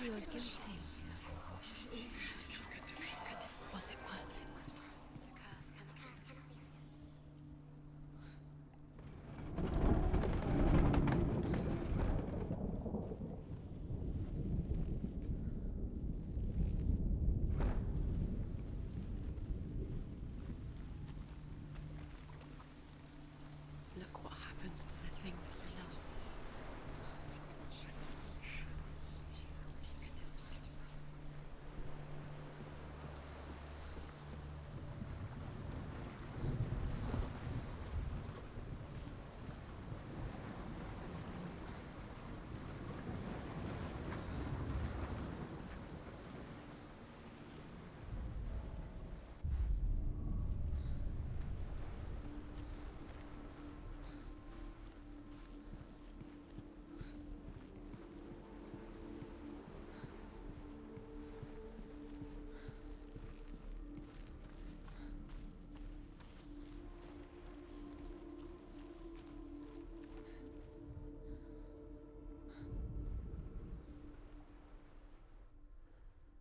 You were guilty. Was it worth it? Look what happens to the things you love.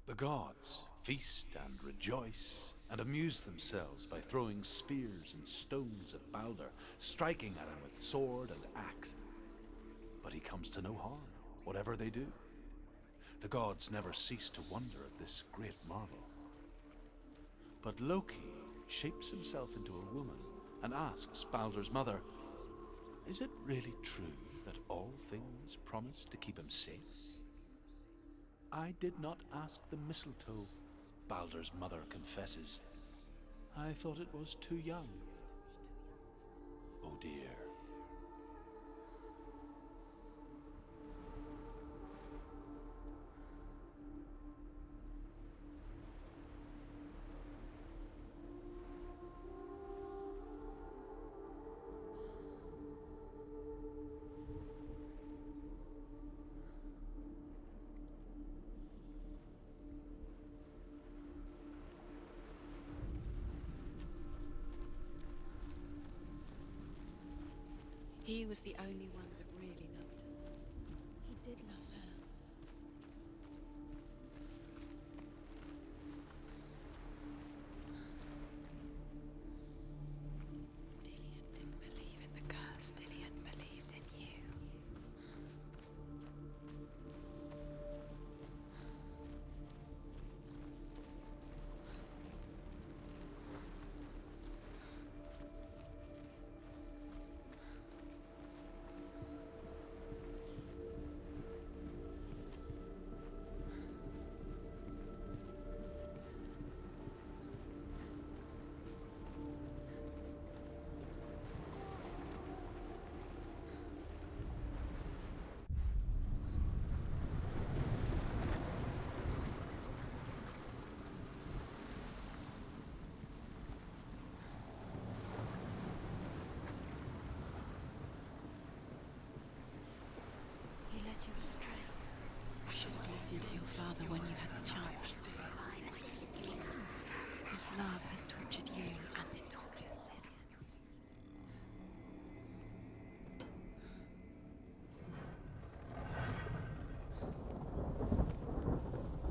The gods feast and rejoice and amuse themselves by throwing spears and stones at Balder, striking at him with sword and axe. But he comes to no harm, whatever they do. The gods never cease to wonder at this great marvel. But Loki shapes himself into a woman and asks Balder's mother, "Is it really true that all things promise to keep him safe?" "I did not ask the mistletoe," Balder's mother confesses. "I thought it was too young." Oh dear. He was the only one that really loved her. He did love her. Dillian didn't believe in the curse. led you astray. You should have listened to your father when you had the chance. Why didn't you listen to him? His love has tortured you, and it tortures Dillian.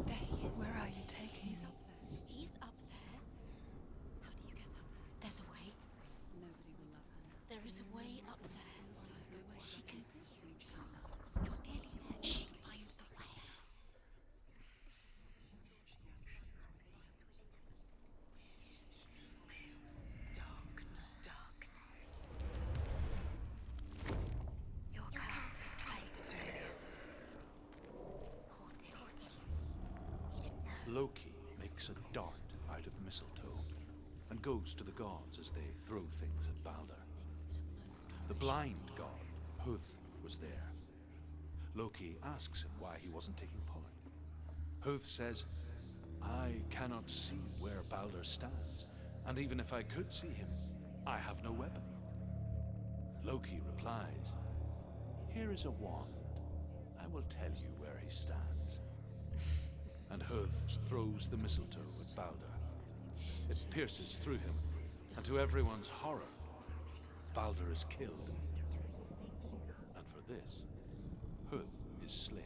There he is. Where are you taking He's me? up there. He's up there. How do you get up there? There's a way. Nobody will love her. There is a way up there. She can do it. You're nearly there. Just find the way. Your curse is played, Loki makes a dart out of mistletoe and goes to the gods as they throw things at Balder. The blind god, Huth, was there. Loki asks him why he wasn't taking part. Huth says, I cannot see where Balder stands, and even if I could see him, I have no weapon. Loki replies, here is a wand. I will tell you where he stands. And Huth throws the mistletoe at Balder. It pierces through him, and to everyone's horror, Balder is killed. And for this, Huth is slain.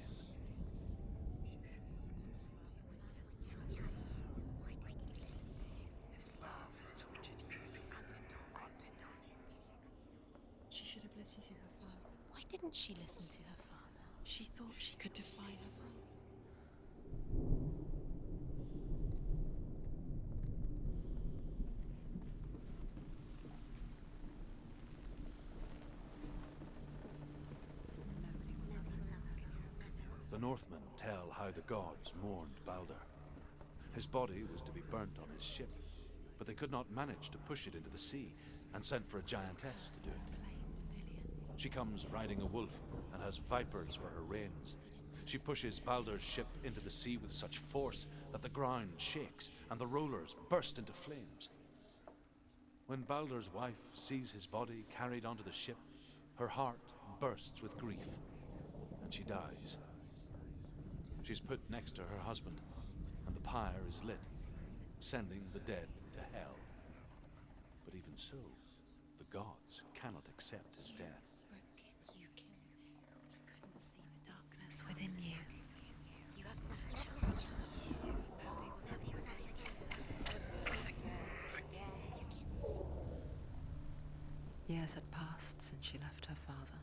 She should have listened to her father. Why didn't she listen to her father? She thought she could defy her father. The Northmen tell how the gods mourned Balder. His body was to be burnt on his ship, but they could not manage to push it into the sea and sent for a giantess to do it. She comes riding a wolf and has vipers for her reins. She pushes Balder's ship into the sea with such force that the ground shakes and the rollers burst into flames. When Balder's wife sees his body carried onto the ship, her heart bursts with grief, and she dies. She's put next to her husband, and the pyre is lit, sending the dead to hell. But even so, the gods cannot accept his death. You killed him. You couldn't see the darkness within you. Years had passed since she left her father.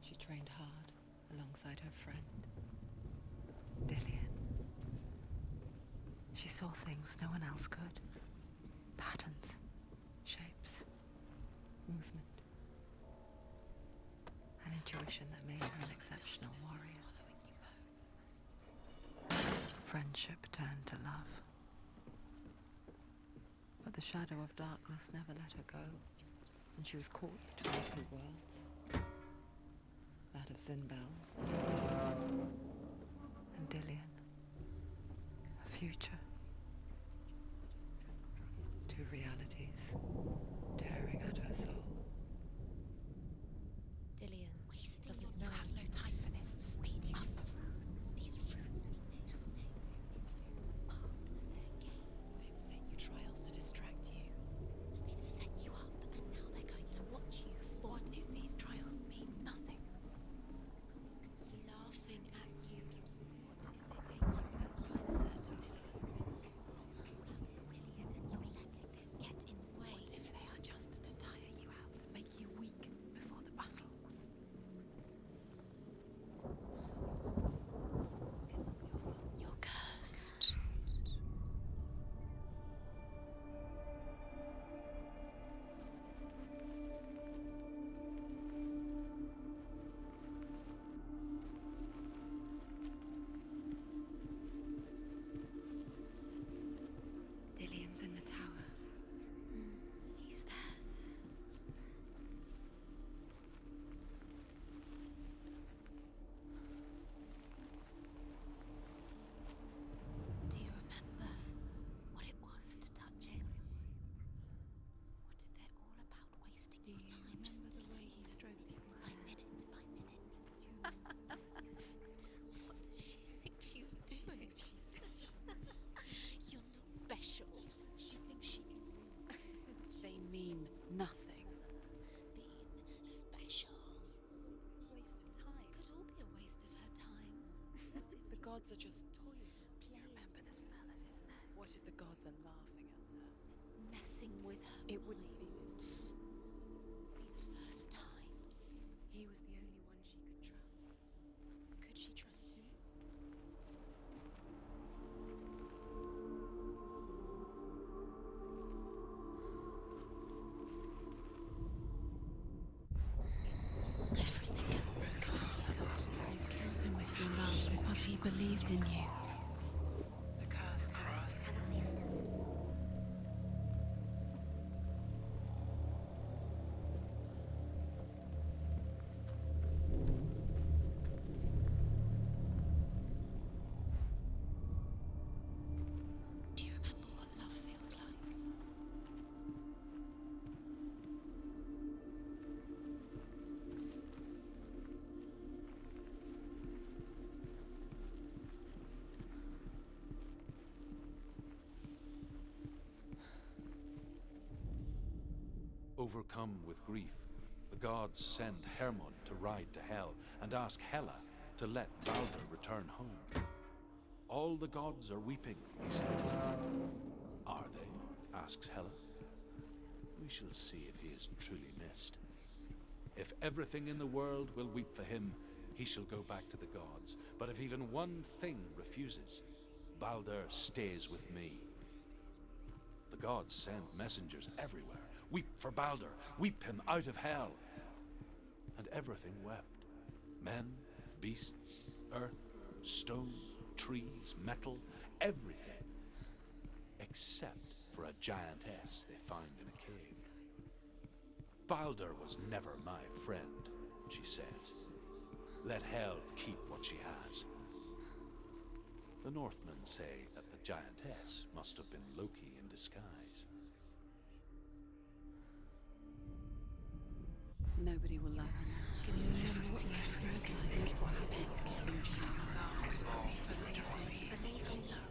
She trained hard alongside her friend, Dillian. She saw things no one else could. Patterns, shapes, movement. An intuition that made her an exceptional warrior. Friendship turned to love. But the shadow of darkness never let her go, and she was caught between two worlds. That of Zinbel and Dillian. A future. Two realities tearing at her soul. Dillian doesn't know. You have no time for this. Speed up. These runes mean nothing. It's all part of their game. They've set you trials to distract you. They've set you up, and now they're going to watch you. What if these trials mean nothing? The gods can see laughing at you. What if they take you closer to Dillian? That is Dillian, and you're letting this get in the way. What if they are just to gods are just toying. Do you remember the smell of his neck? What if the gods are laughing at her? Messing with her. It wouldn't be this. Be the first time. He was the only one she could trust. Could she trust him? Everything gets broken and healed. You killed him with your love because he believed in you. The curse cross enemy. Do you remember what love feels like? Overcome with grief, the gods send Hermod to ride to Hell and ask Hela to let Balder return home. All the gods are weeping, he says. Are they? Asks Hela. We shall see if he is truly missed. If everything in the world will weep for him, he shall go back to the gods. But if even one thing refuses, Balder stays with me. The gods send messengers everywhere. Weep for Balder, weep him out of Hell. And everything wept. Men, beasts, earth, stone, trees, metal, everything. Except for a giantess they find in a cave. Balder was never my friend, she says. Let Hell keep what she has. The Northmen say that the giantess must have been Loki in disguise. Nobody will love her now. Can you remember what love feels like? Look what happens to the things she loves. She destroys the thing he loves.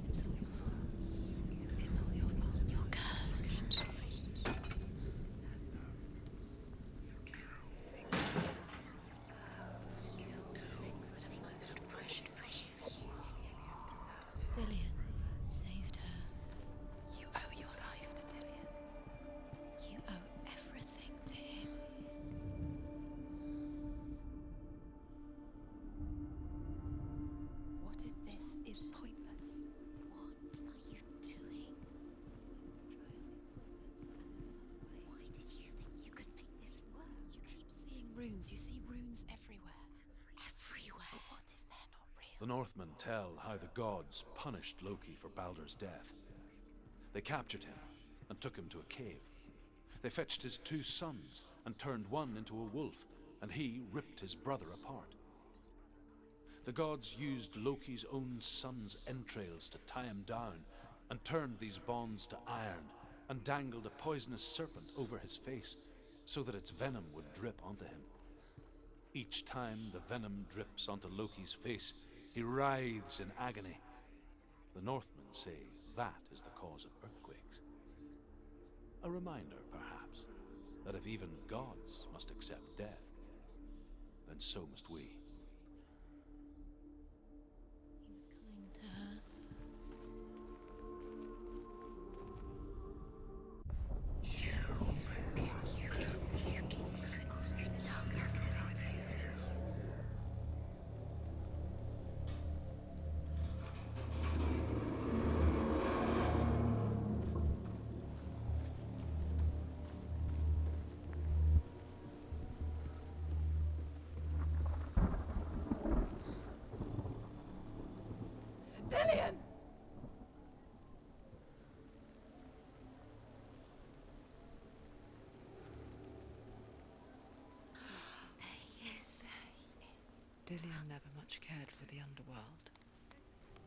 It's all your fault. It's all your fault. You're cursed. Dillian saved her. You owe your life to Dillian. You owe everything to him. What if this is pointless? What are you doing? Why did you think you could make this work? You keep seeing runes. You see runes everywhere. Everywhere. But what if they're not real? The Northmen tell how the gods punished Loki for Balder's death. They captured him and took him to a cave. They fetched his 2 sons and turned one into a wolf, and he ripped his brother apart. The gods used Loki's own son's entrails to tie him down and turned these bonds to iron and dangled a poisonous serpent over his face so that its venom would drip onto him. Each time the venom drips onto Loki's face, he writhes in agony. The Northmen say that is the cause of earthquakes. A reminder, perhaps, that if even gods must accept death, then so must we. He was kind to her. Dillian! There he is. Dillian never much cared for the underworld.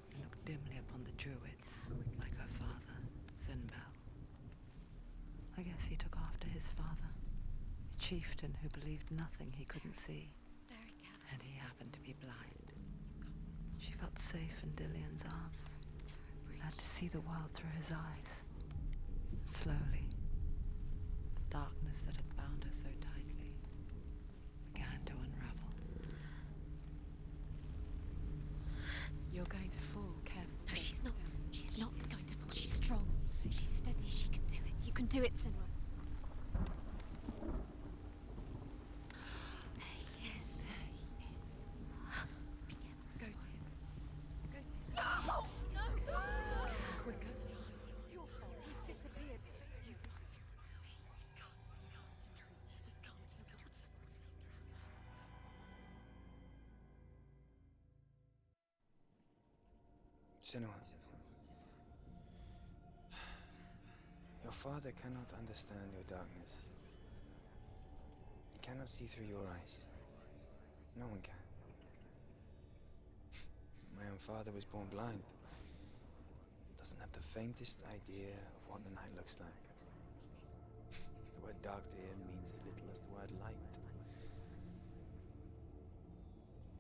He looked dimly upon the druids, like her father, Zinbel. I guess he took after his father. The chieftain who believed nothing he couldn't see. Very careful. And he happened to be blind. She felt safe in Dillion's arms. Learned to see the world through his eyes. Slowly, the darkness that had bound her so tightly began to unravel. You're going to fall, careful. No, she's not. She's not going to fall. She's strong. She's steady. She can do it. You can do it, Senua. There he is. Be careful, Senua. Go to him. That's it. No! Quicker. It's your fault. He's disappeared. You've lost him to the sea. He's gone. You've lost him to the water. He's gone to the water. He's drowned. Senua. Your father cannot understand your darkness. He cannot see through your eyes. No one can. My own father was born blind. Doesn't have the faintest idea of what the night looks like. The word dark to him means as little as the word light.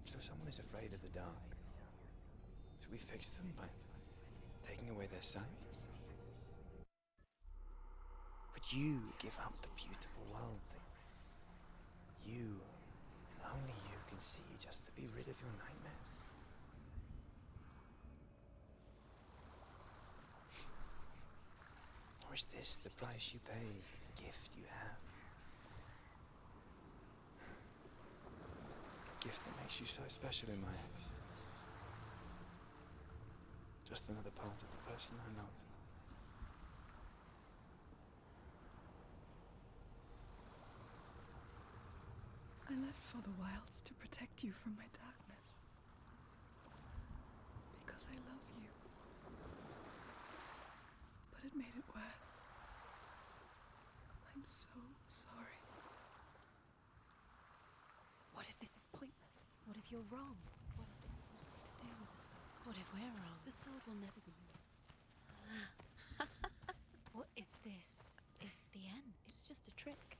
So someone is afraid of the dark. Should we fix them by taking away their sight? Would you give up the beautiful world that you, and only you, can see just to be rid of your nightmares? Or is this the price you pay for the gift you have? A gift that makes you so special in my eyes. Just another part of the person I love. I left for the wilds to protect you from my darkness. Because I love you. But it made it worse. I'm so sorry. What if this is pointless? What if you're wrong? What if this has nothing to do with the sword? What if we're wrong? The sword will never be yours. What if this is the end? It's just a trick.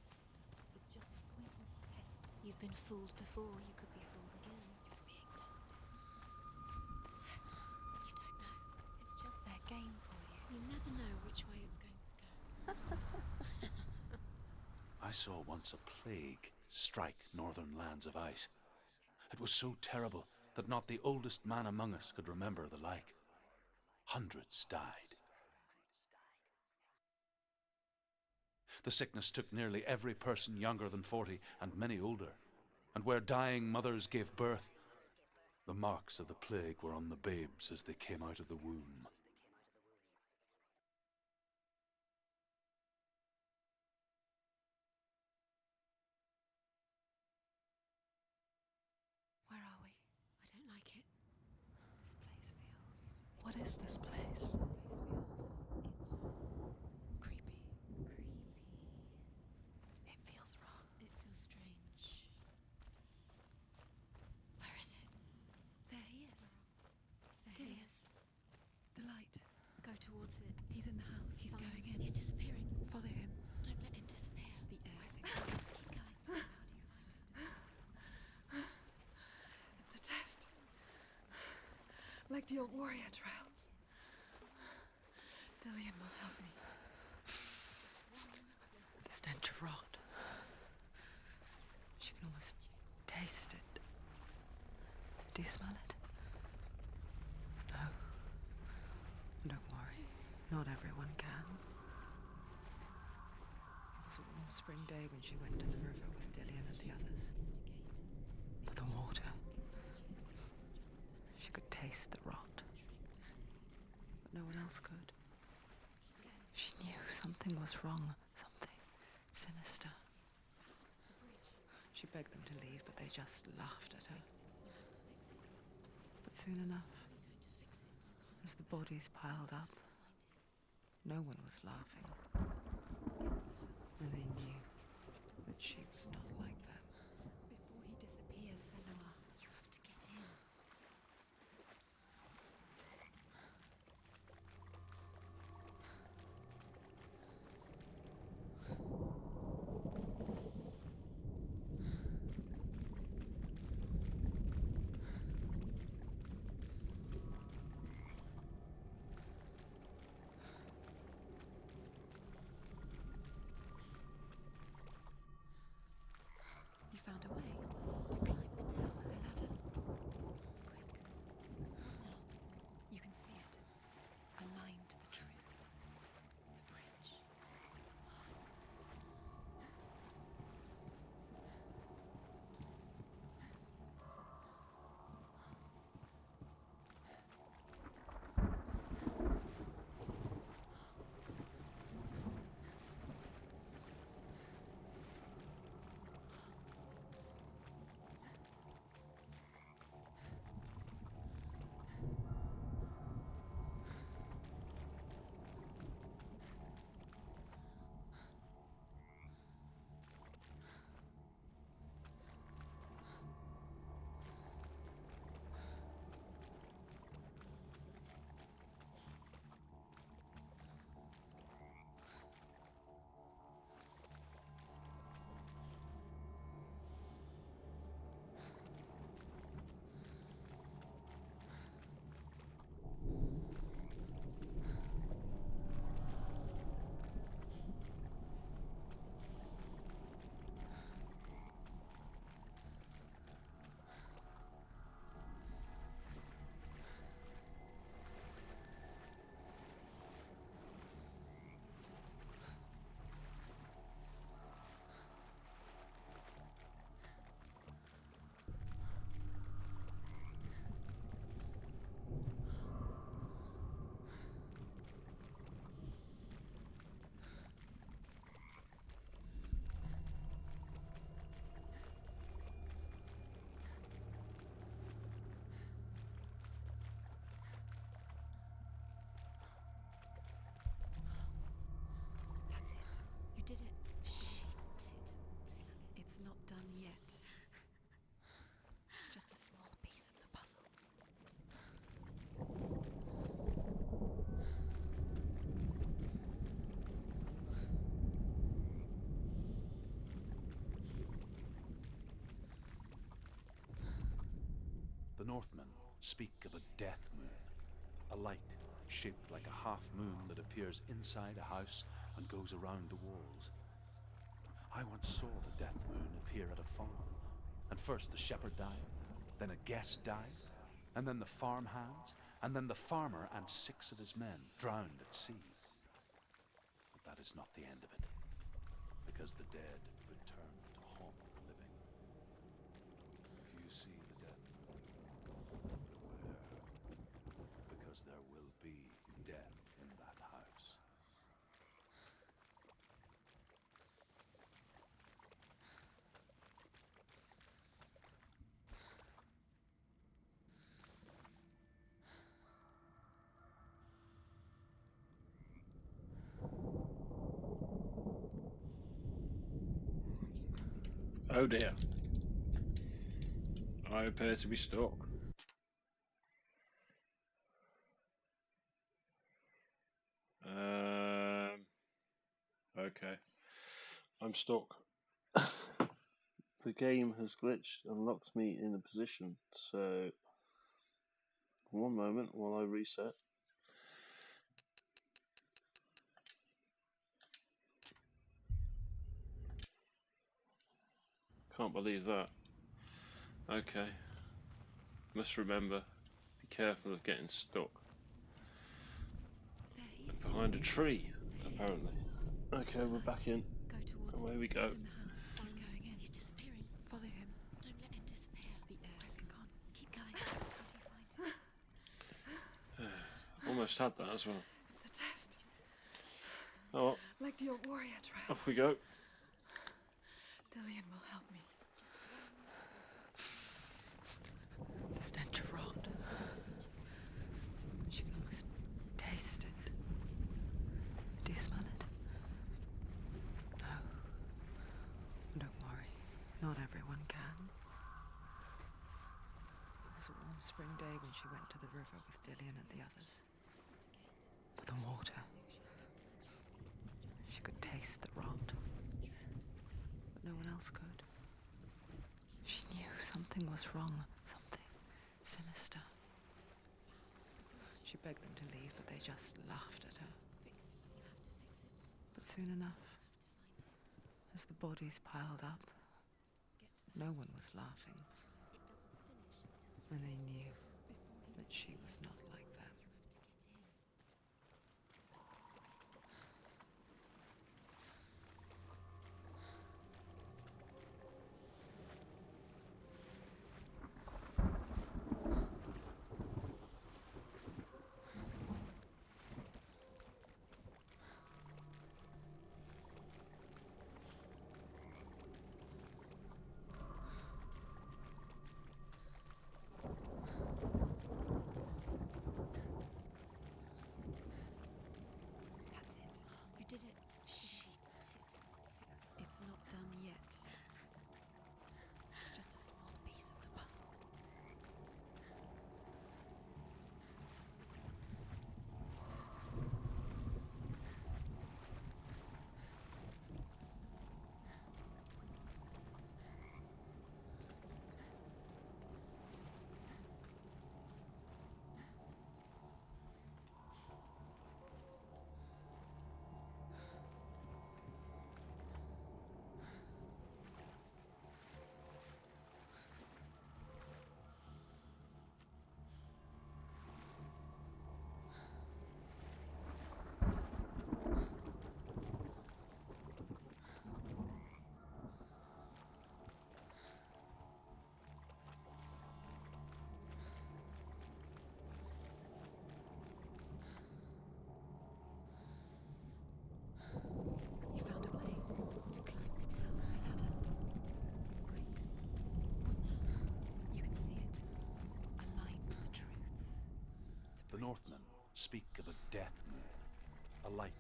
It's just a pointless test. You've been fooled before. You could be fooled again. You're being tested. You don't know. It's just their game for you. You never know which way it's going to go. I saw once a plague strike northern lands of ice. It was so terrible that not the oldest man among us could remember the like. Hundreds died. The sickness took nearly every person younger than 40 and many older. And where dying mothers gave birth, the marks of the plague were on the babes as they came out of the womb. Where are we? I don't like it. This place feels... What is this place? It's creepy. It feels wrong. It feels strange. Where is it? There he is. Dilius. The light. Go towards it. He's in the house. He's Find going it. in. He's disappearing. Follow him. Don't let him disappear. The air. Keep going. How do you find it? It's a test. Like the old warrior trials. Dillion will help me. The stench of rot. She can almost taste it. Do you smell it? No. Don't worry. Not everyone can. It was a warm spring day when she went to the river with Dillion and the others. But the water. She could taste the rot. But no one else could. She knew something was wrong. Something sinister. She begged them to leave, but they just laughed at her. But soon enough, as the bodies piled up, no one was laughing. And they knew that she was not like that. Before he disappears, Senua, you have to get in. Northmen speak of a death moon, a light shaped like a half moon that appears inside a house and goes around the walls. I once saw the death moon appear at a farm, and first the shepherd died, then a guest died, and then the farm hands, and then the farmer and 6 of his men drowned at sea. But that is not the end of it, because the dead return to haunt the living. If you see the death moon, beware, because there will be death in that house. Oh dear. I appear to be stuck. Okay. I'm stuck. The game has glitched and locked me in a position, so one moment while I reset. Can't believe that. Okay. Must remember, be careful of getting stuck. There he is. Behind a tree, There he apparently. is. Okay, we're back in. Go towards Away him. we go. He's in the house. He's going in. He's disappearing. Follow him. Don't let him disappear. The air's gone. Keep going. How do you find it? Almost had that as well. It's a test. Oh, well, Like the old warrior trials. off we go. Dillian will help me. The stench of rot. She can almost taste it. Do you smell it? No. Don't worry. Not everyone can. It was a warm spring day when she went to the river with Dillian and the others. But the water. She could taste the rot. But no one else could. She knew something was wrong. Something sinister. She begged them to leave, but they just laughed at her. But soon enough, as the bodies piled up, no one was laughing. And they knew that she was not like them. That's it. You did it. Shh. It's not done yet. Just a small piece of the puzzle. You found a way to climb the tower ladder. Quick. You can see it. Aligned to the truth. The Northmen speak of a death moon, a light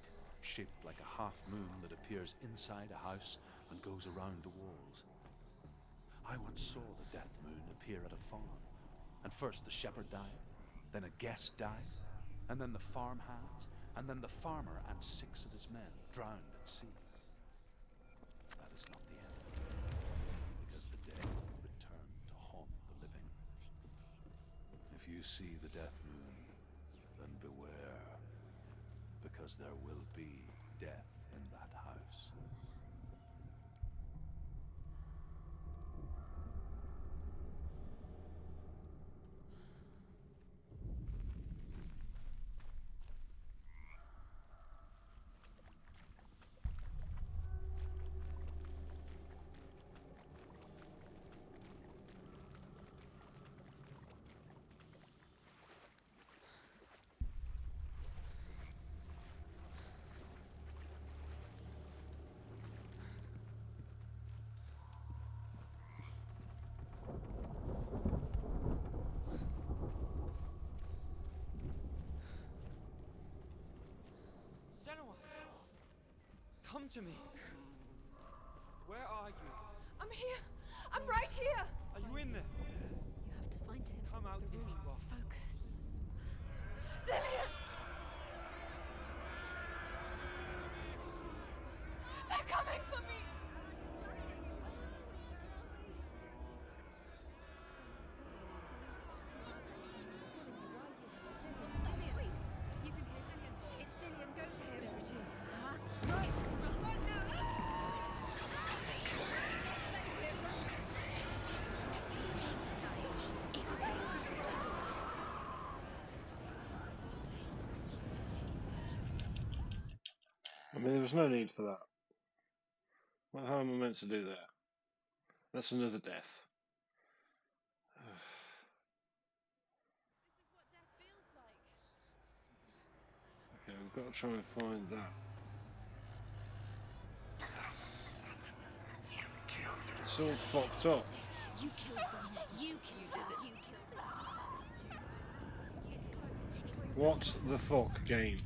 shaped like a half moon that appears inside a house and goes around the walls. I once saw the death moon appear at a farm, and first the shepherd died, then a guest died, and then the farm hands, and then the farmer and 6 of his men drowned at sea. That is not the end of it, because the dead return to haunt the living. Things ticked. you see the death moon, then beware, because there will be death in that house. Senua! Come to me! Where are you? I'm here! I'm right here! Are you in there? You have to find him. Come out if you are. Focus. Dillian! They're coming for me! You can hear Dillian. It's Dillian. Go to him. There it is. Run! Run now! It's I mean, there was no need for that. What how am I meant to do there? That's another death. Okay, we've got to try and find that. It's all fucked up. You killed them. You killed them. You killed them. What the fuck, game?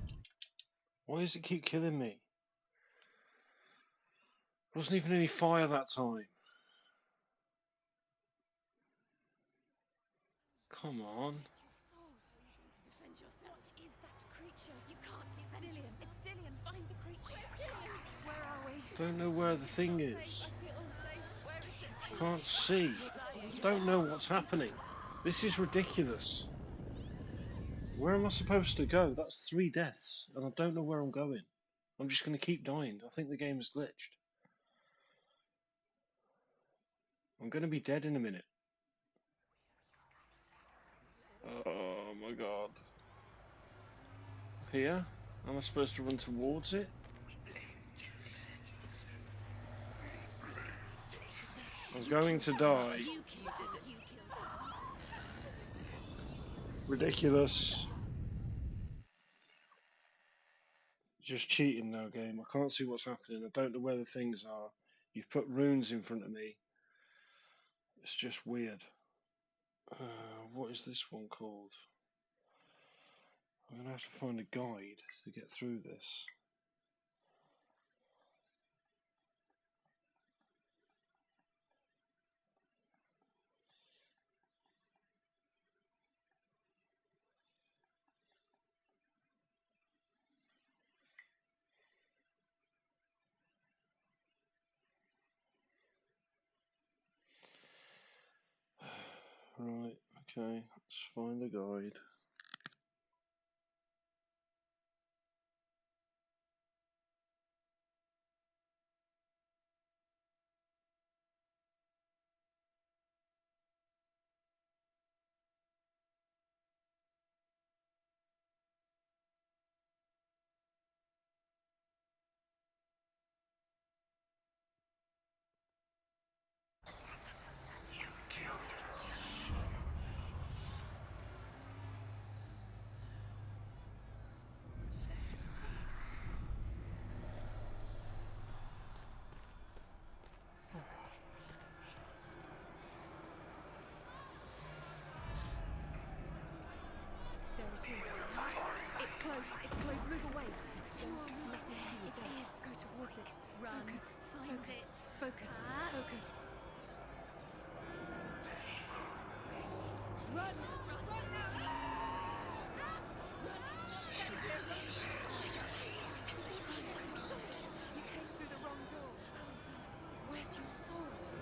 Why does it keep killing me? There wasn't even any fire that time. Come on. Defend yourself. What is that creature? You can't defend yourself. It's Dillian. Find the creature. Where's Dillian? Where are we? Don't know where the thing is. Can't see. Don't know what's happening. This is ridiculous. Where am I supposed to go? That's 3 deaths, and I don't know where I'm going. I'm just going to keep dying. I think the game is glitched. I'm going to be dead in a minute. Oh my god. Here? Am I supposed to run towards it? I'm going to die. You killed them. You killed them. Ridiculous. Just cheating now, game. I can't see what's happening. I don't know where the things are. You've put runes in front of me. It's just weird. What is this one called? I'm going to have to find a guide to get through this. Right, okay, let's find a guide. There it is. It's close. It's close. Move away. Senua, Let it see it death. is. Go towards it. Run. Focus. Find Focus. it. Focus. Ah. Focus. Run! Run now! You came through the wrong door. Where's your sword? To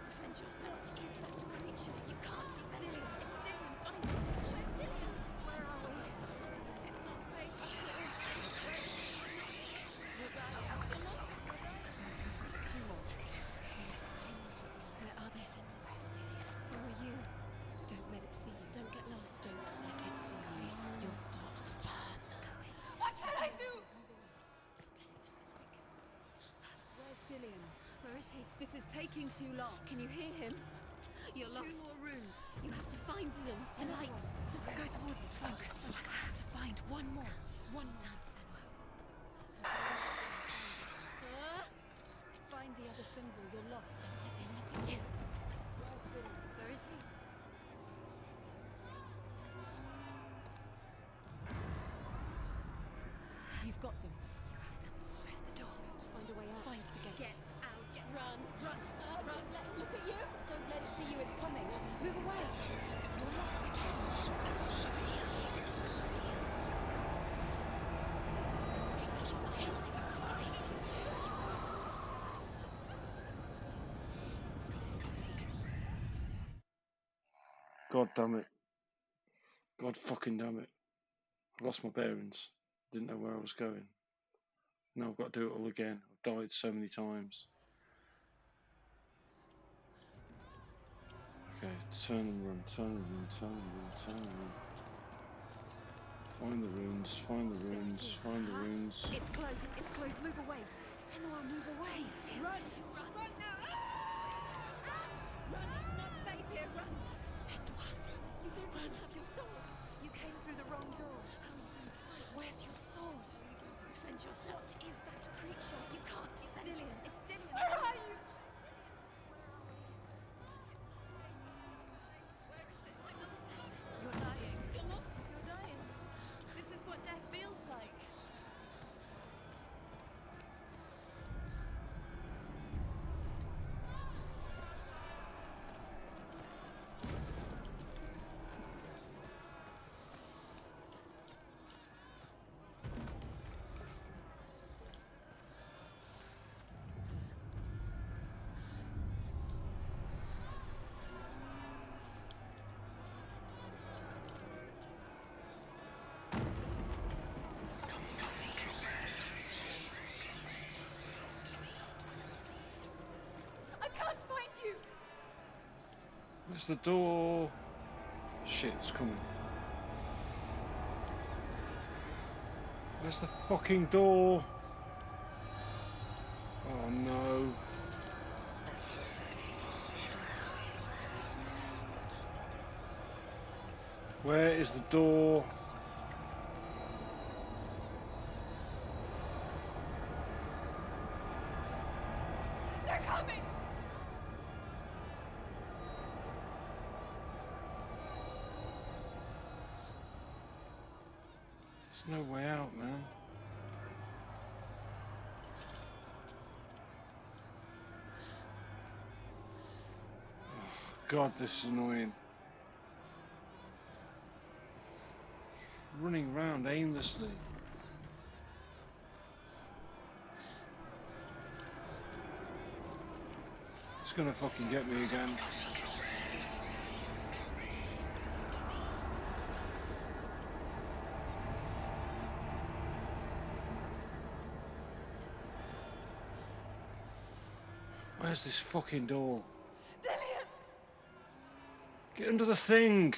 defend yourself. What is that creature? You can't defend yourself. It's Dillian. Find it. Where's Dillian? is he? This is taking too long. Can you hear him? You're lost. 2 more rooms. You have to find them. The light. Go towards it. Focus. You have to find one more. One more. Done, Senua. Find the other symbol. You're lost. Let him look at you. Where's Dylan? Where is he? You've got them. You have them. Where's the door? We have to find a way out. Find the gate. Get out. Run. Run. Run. Don't let it look at you. Don't let it see you. It's coming. Move away. You're lost again. God damn it. God fucking damn it. I lost my bearings. Didn't know where I was going. Now I've got to do it all again. I've died so many times. Okay, turn and run, turn and run, turn and run, turn and run. Find the runes, find the runes, find the runes. It's close. It's close. Move away. Senua, move away. Run. Run. Run now. Run. It's not safe here. Run. Senua, you don't even have your sword. You came through the wrong door. How are you going to fight? Where's your sword? How are you going to defend yourself? What is that creature? You can't defend yourself. It's Dillian. Where are you? Where is it? I'm not safe. You're dying. You're lost. You're dying. This is what death feels like. Where's the door? Shit, it's coming. Where's the fucking door? Oh no. Where is the door? They're coming! There's no way out, man. Oh, God, this is annoying. Running around aimlessly. It's gonna fucking get me again. Where's this fucking door? Dillian! Get under the thing!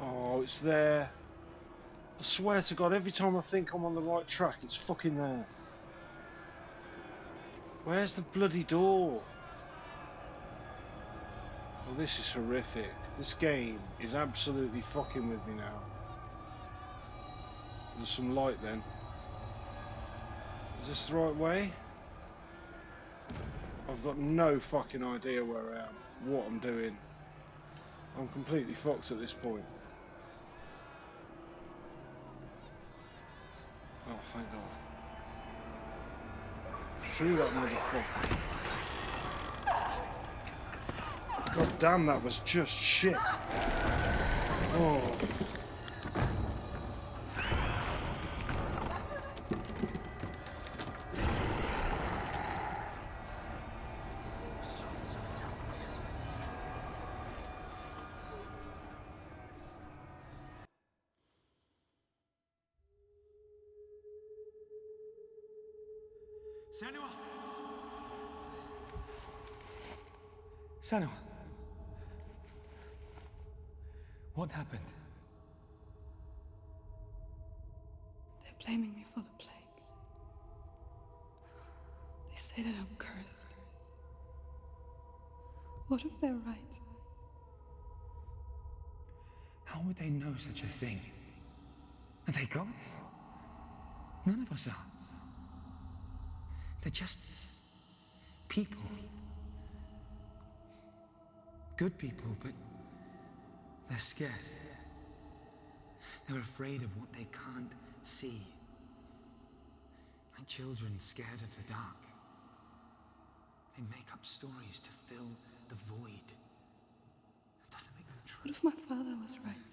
Oh, it's there. I swear to God, every time I think I'm on the right track, it's fucking there. Where's the bloody door? Oh, this is horrific. This game is absolutely fucking with me now. There's some light then. Is this the right way? I've got no fucking idea where I am, what I'm doing. I'm completely fucked at this point. Oh, thank God. Through that motherfucker. God damn, that was just shit. Oh. Senua! Senua! What happened? They're blaming me for the plague. They say say that I'm cursed? What if they're right? How would they know such a thing? Are they gods? None of us are. They're just people. Good people, but they're scared. They're afraid of what they can't see. Like children scared of the dark. They make up stories to fill the void. That doesn't make them true. What if my father was right?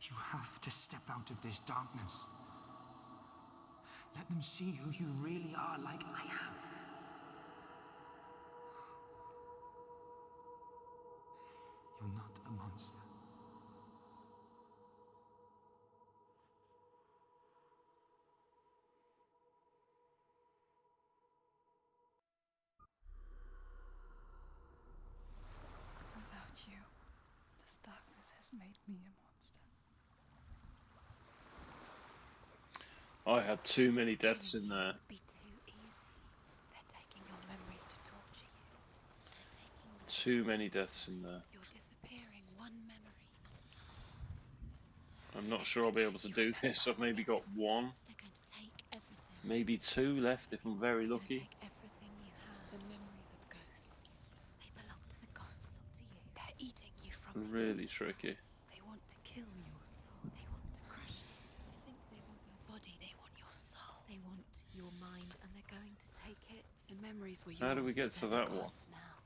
You have to step out of this darkness. Let them see who you really are, like I have. You're not a monster. Without you, this darkness has made me a monster. I had too many deaths in there. It would be too easy. They're taking your memories to torture you. They're taking them. Too many deaths in there. You're disappearing one memory. I'm not sure I'll be able to do this. I've maybe got one, They're going to take everything. maybe two left if I'm very They're going to lucky. take everything you have. The memories of ghosts. They belong to the gods, not to you. They're eating you from the Really inside. tricky. They want to kill your soul. They want to crush it. They think they want your body. They want your soul. They want your mind, and they're going to take it. The memories were yours. How do we get to but they're that one? gods now.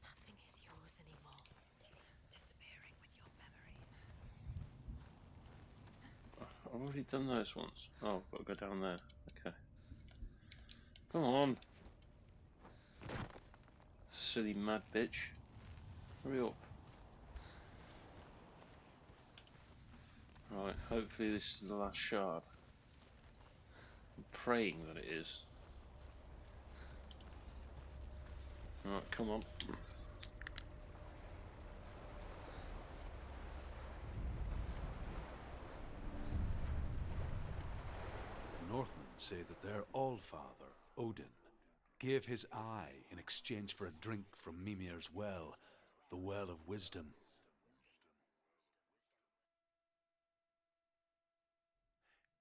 Nothing is yours anymore. Dillian's disappearing with your memories. I've already done those ones. Oh, I've got to go down there. Okay. Come on. Silly mad bitch. Hurry up. Right, hopefully this is the last shard. I'm praying that it is. Right, come on. The Northmen say that their Allfather, Odin, gave his eye in exchange for a drink from Mimir's well, the Well of Wisdom.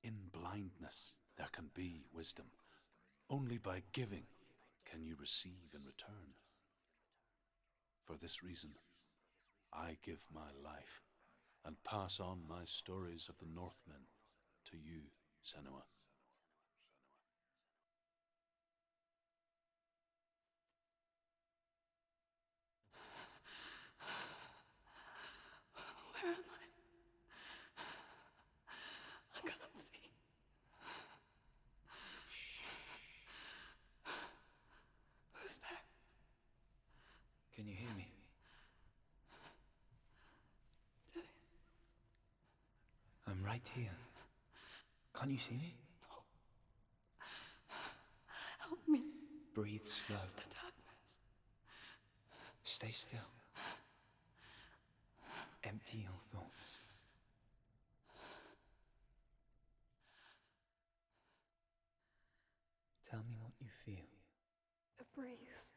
In blindness there can be wisdom. Only by giving can you receive in return. For this reason, I give my life and pass on my stories of the Northmen to you, Senua. Where am I? I can't see. Who's there? Can you hear me? Dillian. I'm right here. Can't you see me? Help me. Breathe slow. It's the darkness. Stay still. Empty your thoughts. Tell me what you feel. A breeze.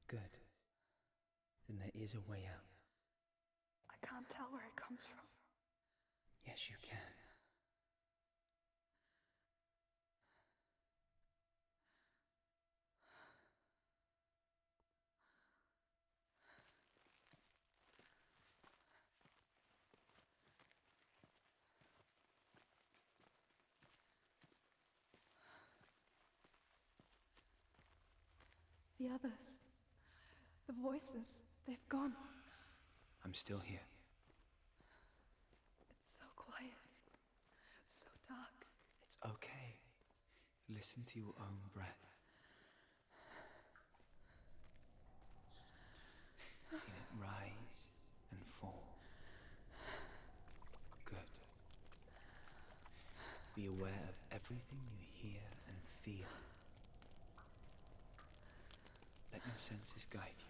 Good. Then there is a way out. I can't tell where it comes from. Yes, you can. The others. The voices. They've gone. I'm still here. It's so quiet. So dark. It's okay. Listen to your own breath. Feel it rise and fall. Good. Be aware of everything you hear and feel. Let your senses guide you.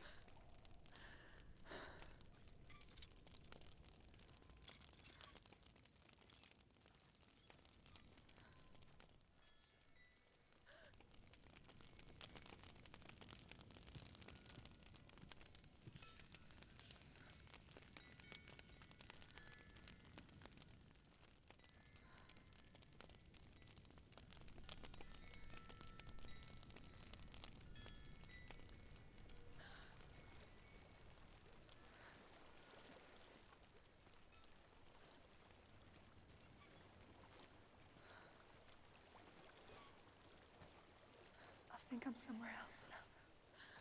think I'm somewhere else now.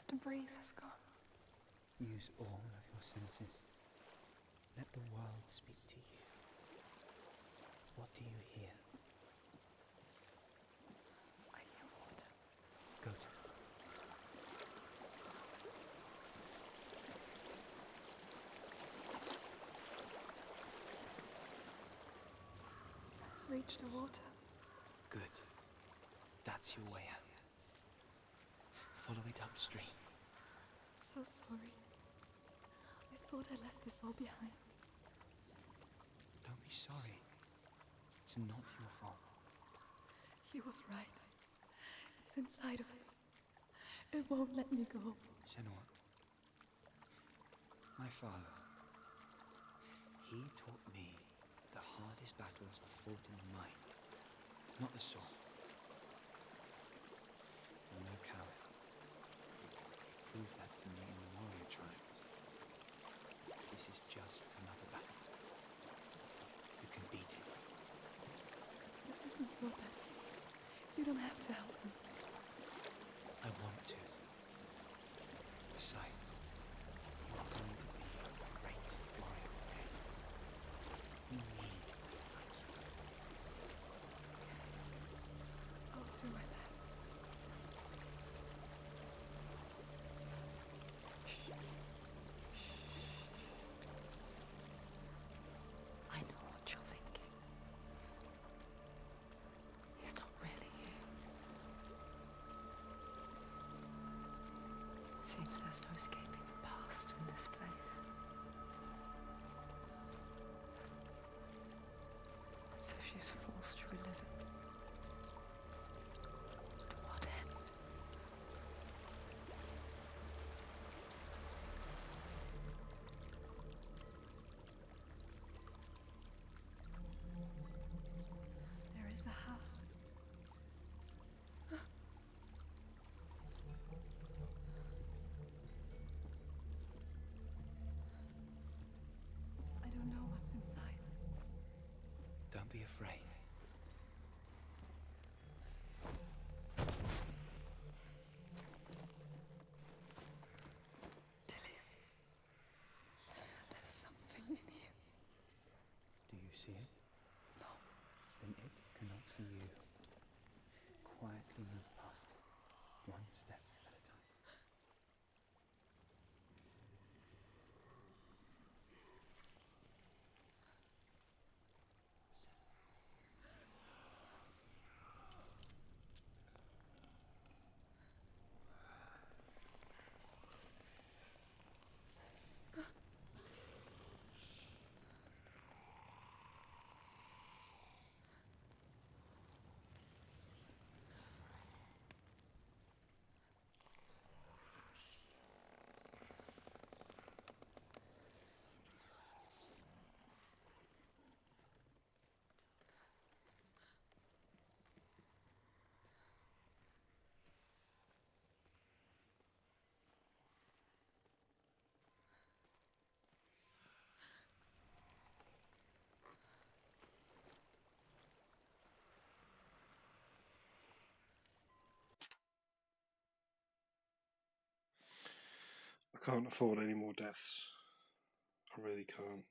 The breeze has gone. Use all of your senses. Let the world speak to you. What do you hear? I hear water. Go to it. I've reached the water. Good. That's your way out. Follow it upstream. I'm so sorry. I thought I left this all behind. Don't be sorry. It's not your fault. He was right. It's inside of me. It won't let me go. Senua, my father, he taught me the hardest battles are fought in the mind, not the sword. I'm no coward. Proved that to me in the warrior tribe. This is just another battle. You can beat it. This isn't your battle. You don't have to help me. I want to. Besides, you are going to be a great warrior, okay? You need like you. I'll do my best. I know what you're thinking. He's not really you. It seems there's no escaping the past in this place. And so she's forced to relive it. To what end? There is a house. I don't know what's inside. Don't be afraid. Dillian, there's something in here. Do you see it? No. Then it cannot see you. Quietly move past it, one step at a time. I can't afford any more deaths. I really can't.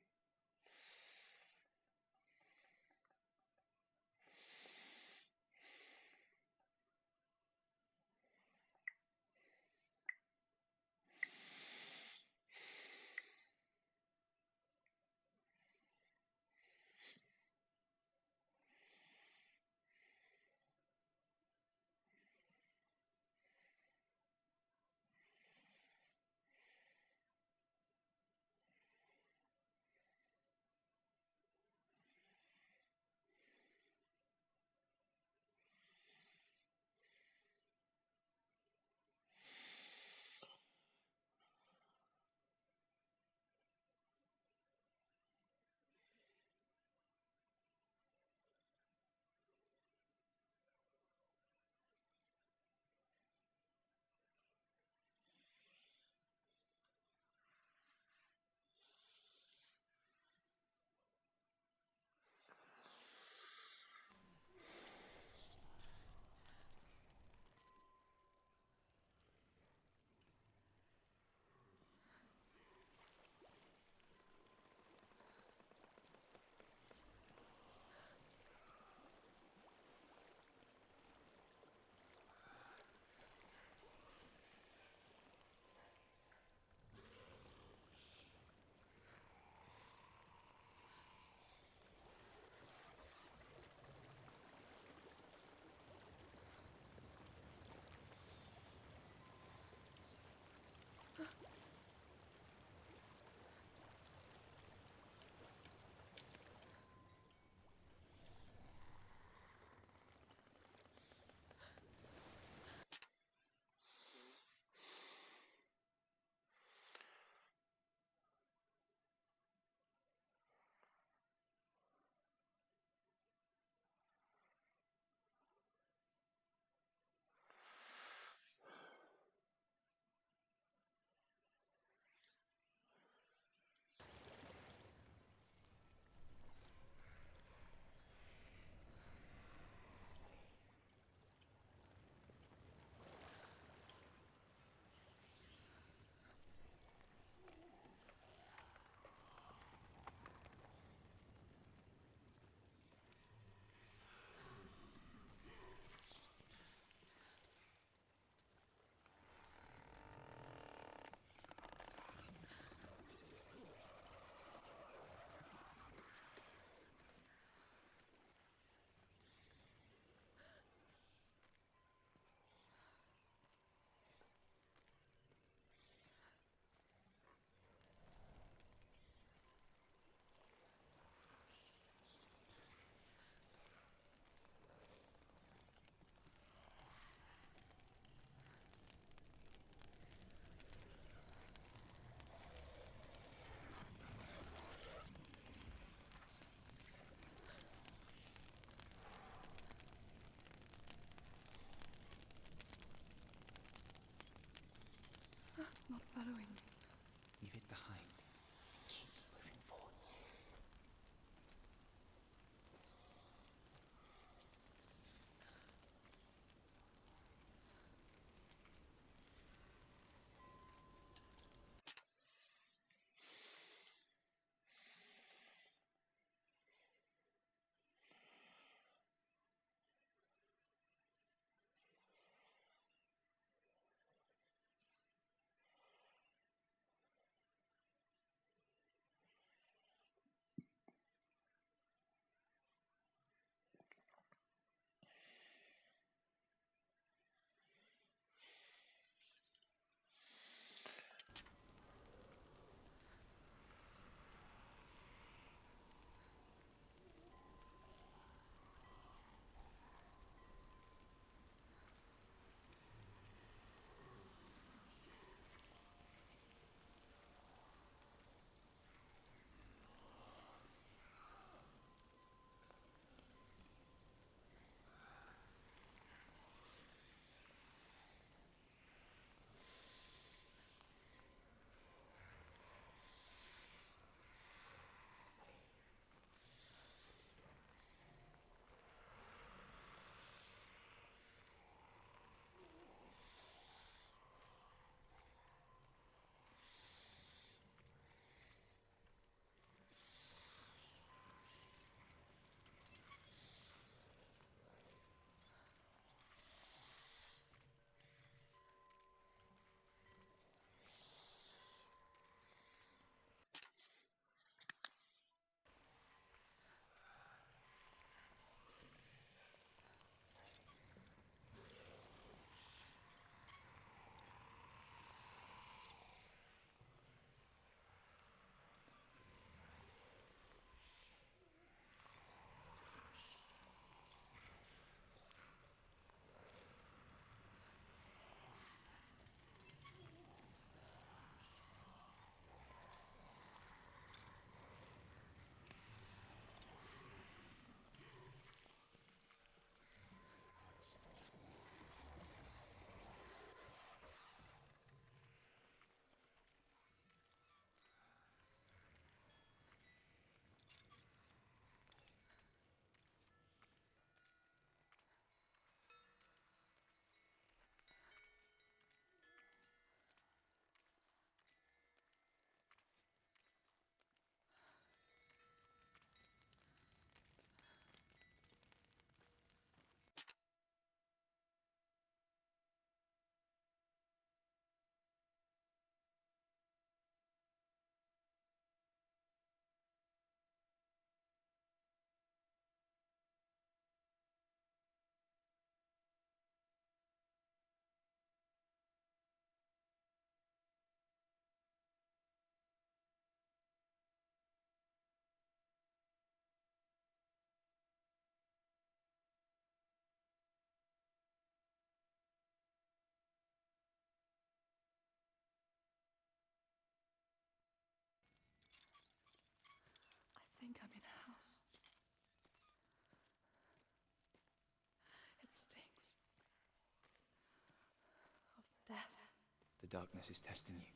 darkness is testing you.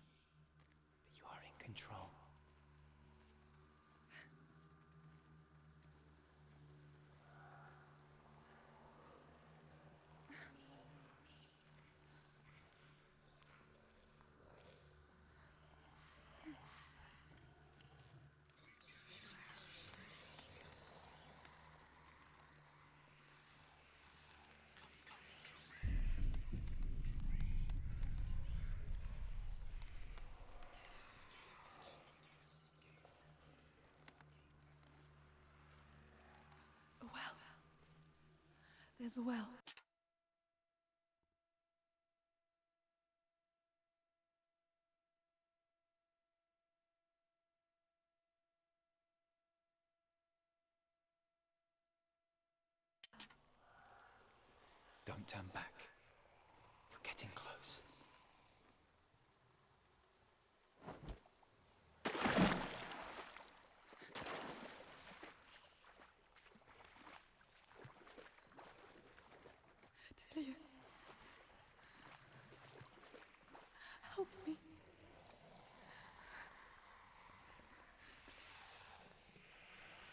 But you are in control. A well. There's a well. Don't turn back. You're getting close. Delia. Help me.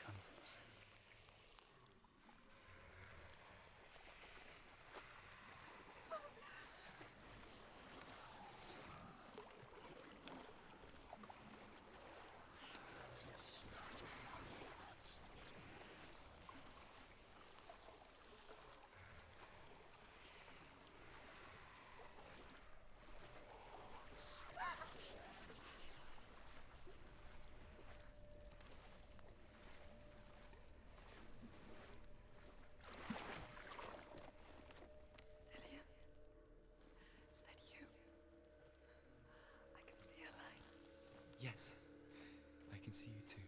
Come to me, Senua. Delia. Is that you? I can see a light. Yes, I can see you too.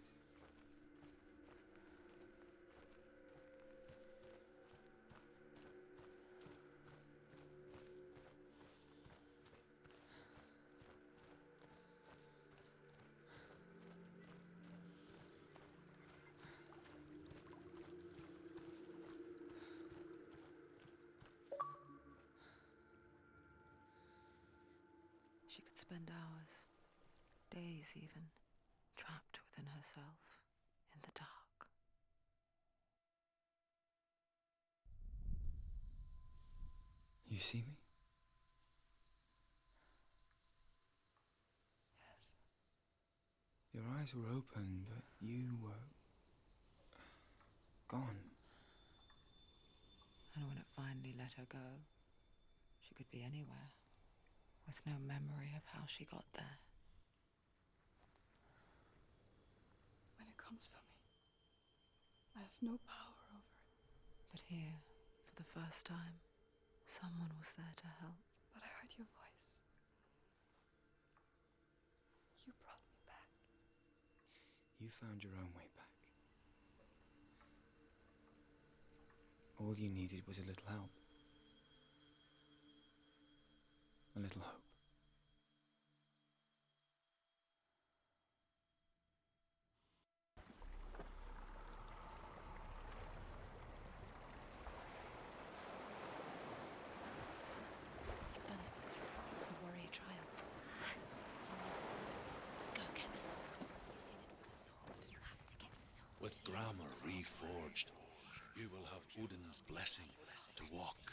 She could spend hours, days even, trapped within herself, in the dark. You see me? Yes. Your eyes were open, but you were gone. And when it finally let her go, she could be anywhere, with no memory of how she got there. When it comes for me, I have no power over it. But here, for the first time, someone was there to help. But I heard your voice. You brought me back. You found your own way back. All you needed was a little help. A little hope. You've done it. The warrior trials. Go get the sword. You did it for the sword. You have to get the sword. With grammar reforged, you will have Odin's blessing to walk,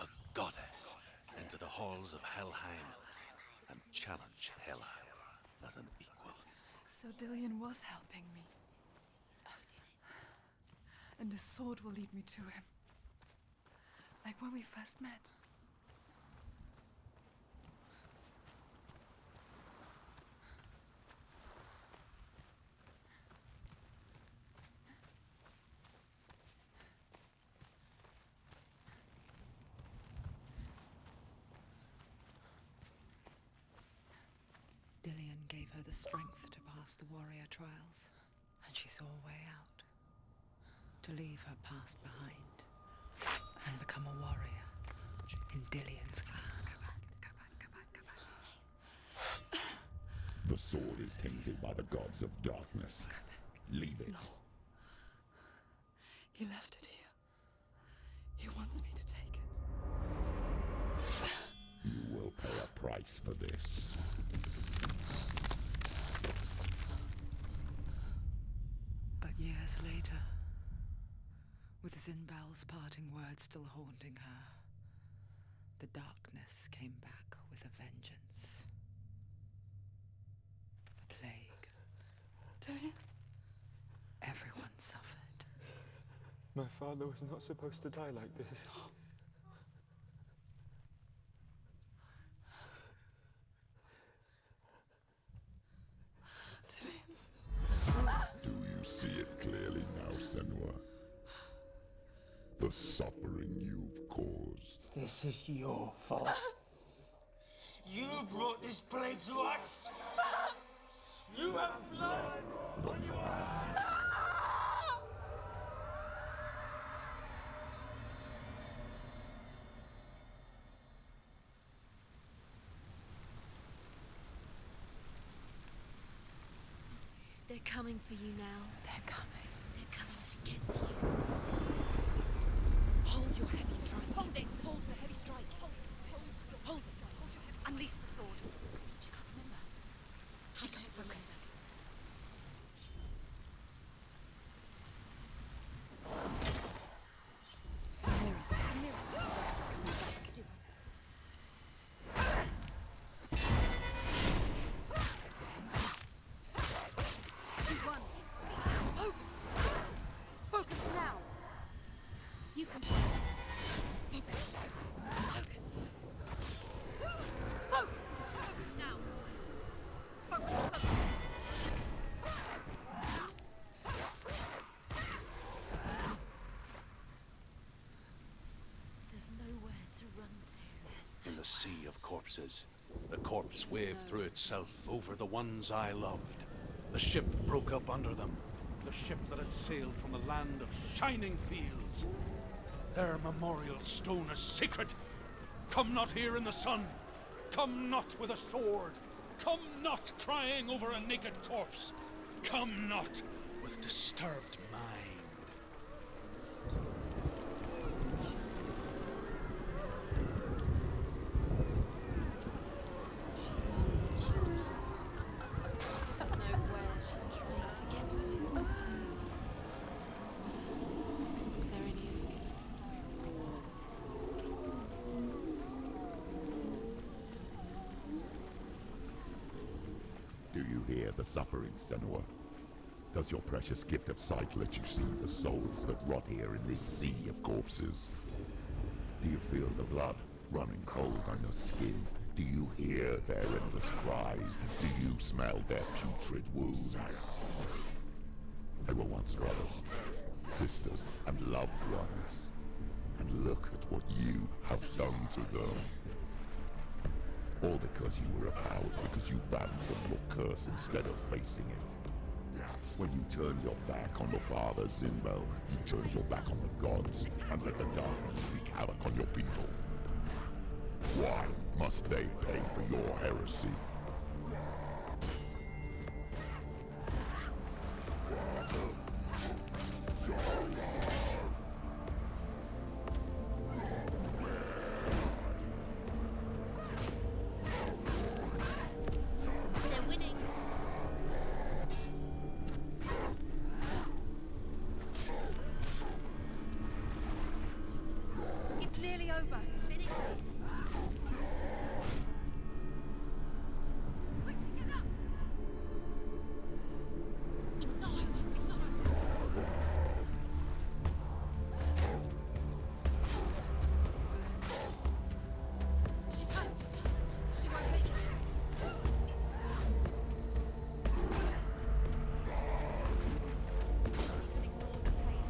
a goddess, into the halls of Helheim and challenge Hela as an equal. So Dillion was helping me. And the sword will lead me to him. Like when we first met. Dillion gave her the strength to pass the warrior trials, and she saw a way out. To leave her past behind and become a warrior in Dillion's clan. The sword is tainted by the gods of darkness. Leave it. No. He left it here. He wants me to take it. You will pay a price price for this. But years later, with Zinbal's parting words still haunting her, the darkness came back with a vengeance. A plague. Delia? Everyone suffered. My father was not supposed to die like this. Do you see it clearly now, Senua? The suffering you've caused. This is your fault. You brought this plague to us! You have blood on your hands! They're coming for you now. They're coming. They're coming to get you. Hold your heavy strike. Hold it! Hold the heavy strike. Hold it. Hold your heavy strike. Unleash the sword. She can't remember. How does she focus? Focus now! You can do this. Focus. Focus now! There's nowhere to run to. In the sea of corpses, the corpse waved through itself over the ones I loved. The ship broke up under them. The ship that had sailed from a land of shining fields. Their memorial stone is sacred. Come not here in the sun. Come not with a sword. Come not crying over a naked corpse. Come not with disturbed mind. She's lost. She doesn't know where she's trying to get to. Is there any escape? Do you hear the suffering, Senua? Does your precious gift of sight let you see the souls that rot here in this sea of corpses? Do you feel the blood running cold on your skin? Do you hear their endless cries? Do you smell their putrid wounds? They were once brothers, sisters, and loved ones. And look at what you have done to them. All because you were a coward, because you ran from your curse instead of facing it. When you turned your back on your father, Zinbel, you turned your back on the gods, and let the darkness wreak havoc on your people. Why must they pay for your heresy? They're winning. It's nearly over. Finish it. Quickly get up. It's not over. It's not over. She's hurt. She won't make it. She can ignore the pain.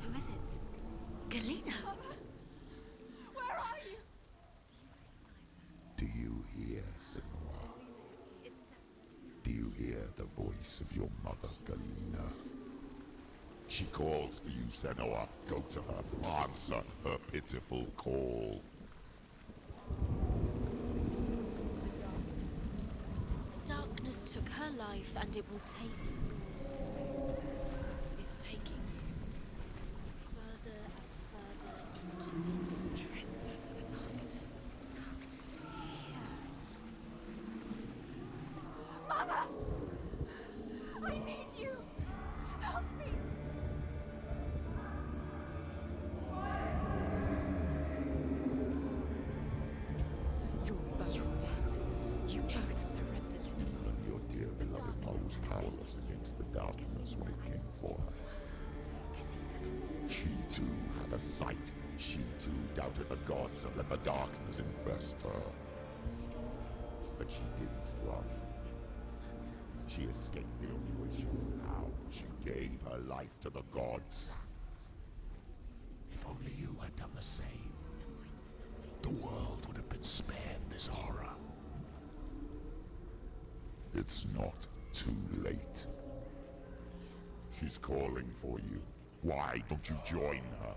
Who is it? Galena! Where are you? Do you hear, Senua? Do you hear the voice of your mother, Galena? She calls for you, Senua. Go to her. Answer her pitiful call. The darkness took her life, and it will take yours too. It's taking you further and further into it. Surrender to the darkness. Darkness is here. Mother! I need you! Help me! You're both dead. You both surrendered to the voices. Your dear beloved mother was powerless against the darkness when it came for her. She too had a sight. She too doubted the gods and let the darkness infest her. But she didn't run. She escaped the only way she knew how. She gave her life to the gods. If only you had done the same, the world would have been spared this horror. It's not too late. She's calling for you. Why don't you join her?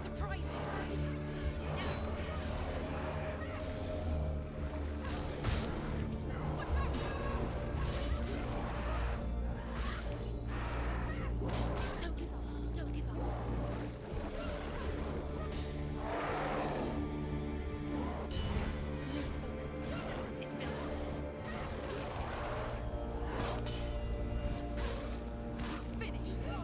Surprise him! Don't give up. Don't give up. It's been He's finished!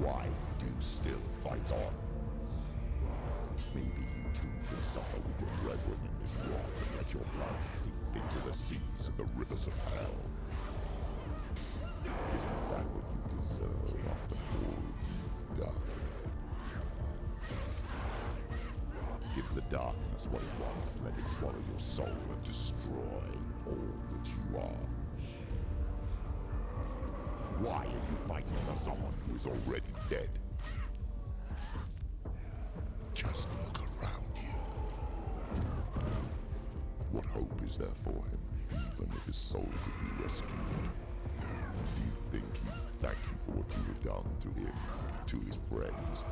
Why do you still fight on? Maybe you too can suffer with your brethren in this rot and let your blood seep into the seas and the rivers of hell. Isn't that what you deserve after all you've done? Give the darkness what it wants, let it swallow your soul and destroy all that you are. Why are you fighting for someone who is already dead? Just look around you. What hope is there for him, even if his soul could be rescued? Do you think he'd thank you for what you have done to him, to his friends,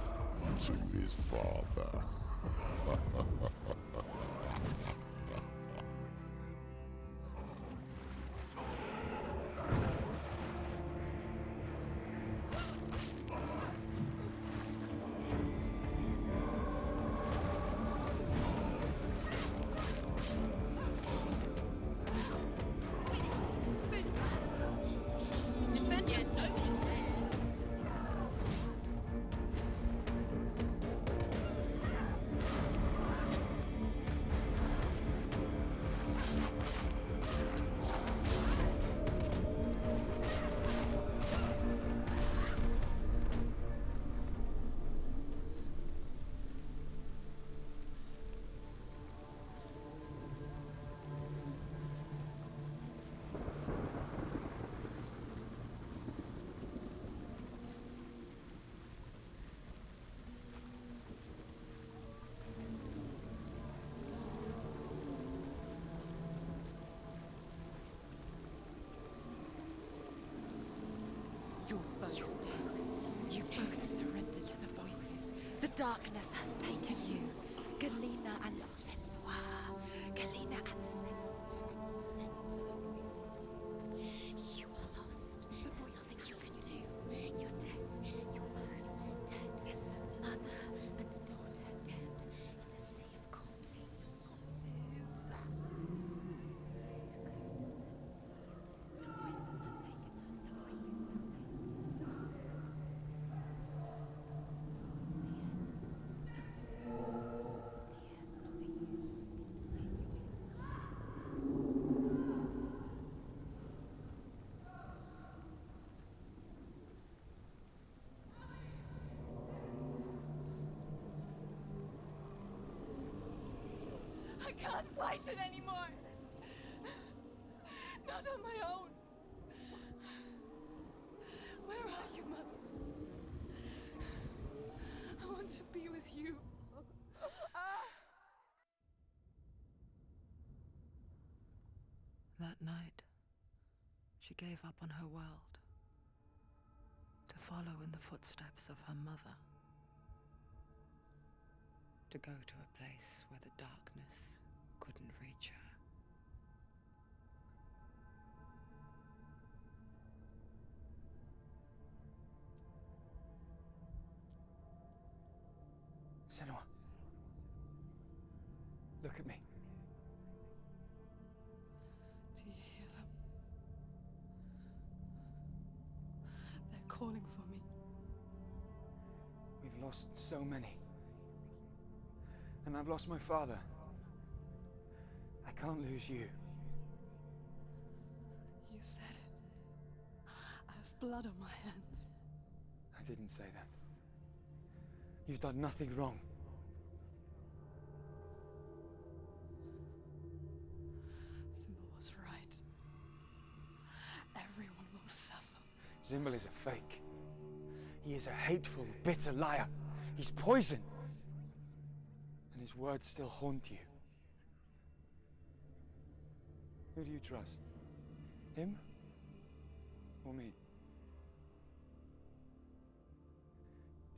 to his father? You're both dead. You both surrendered to the voices. The darkness has taken you. Galena and Senua. Galena and Senua. You are lost. There's nothing you can do. You're dead. You're both dead. Mother and daughter dead in the sea of corpses. I can't fight it anymore. Not on my own. Where are you, Mother? I want to be with you. That night, she gave up on her world to follow in the footsteps of her mother, to go to a place where the darkness couldn't reach her. Senua. Look at me. Do you hear them? They're calling for me. We've lost so many. And I've lost my father. I can't lose you. You said it. I have blood on my hands. I didn't say that. You've done nothing wrong. Symbol was right. Everyone will suffer. Zimbel is a fake. He is a hateful, bitter liar. He's poison. And his words still haunt you. Who do you trust? Him? Or me?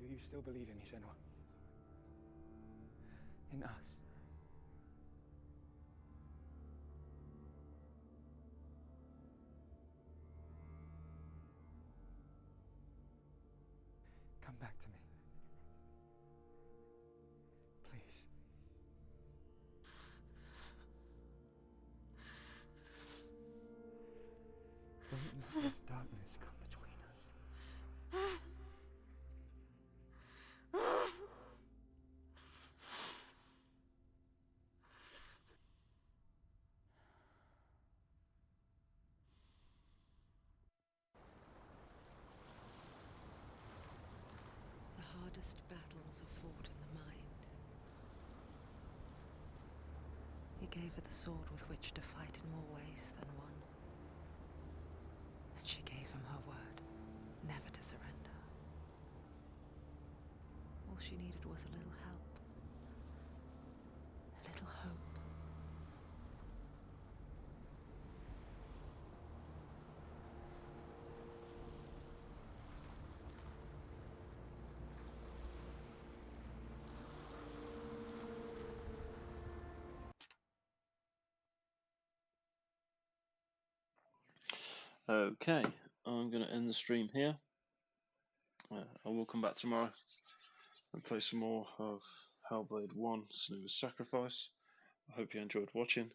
Do you still believe in me, Senua? In us? Come back to me. Please. Don't let this darkness come between us. The hardest battles are fought in the mind. He gave her the sword with which to fight in more ways than one. And she gave him her word, never to surrender. All she needed was a little help, a little hope. Okay, I'm going to end the stream here. I will come back tomorrow and play some more of Hellblade 1, Senua's Sacrifice. I hope you enjoyed watching.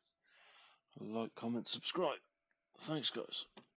Like, comment, subscribe. Thanks, guys.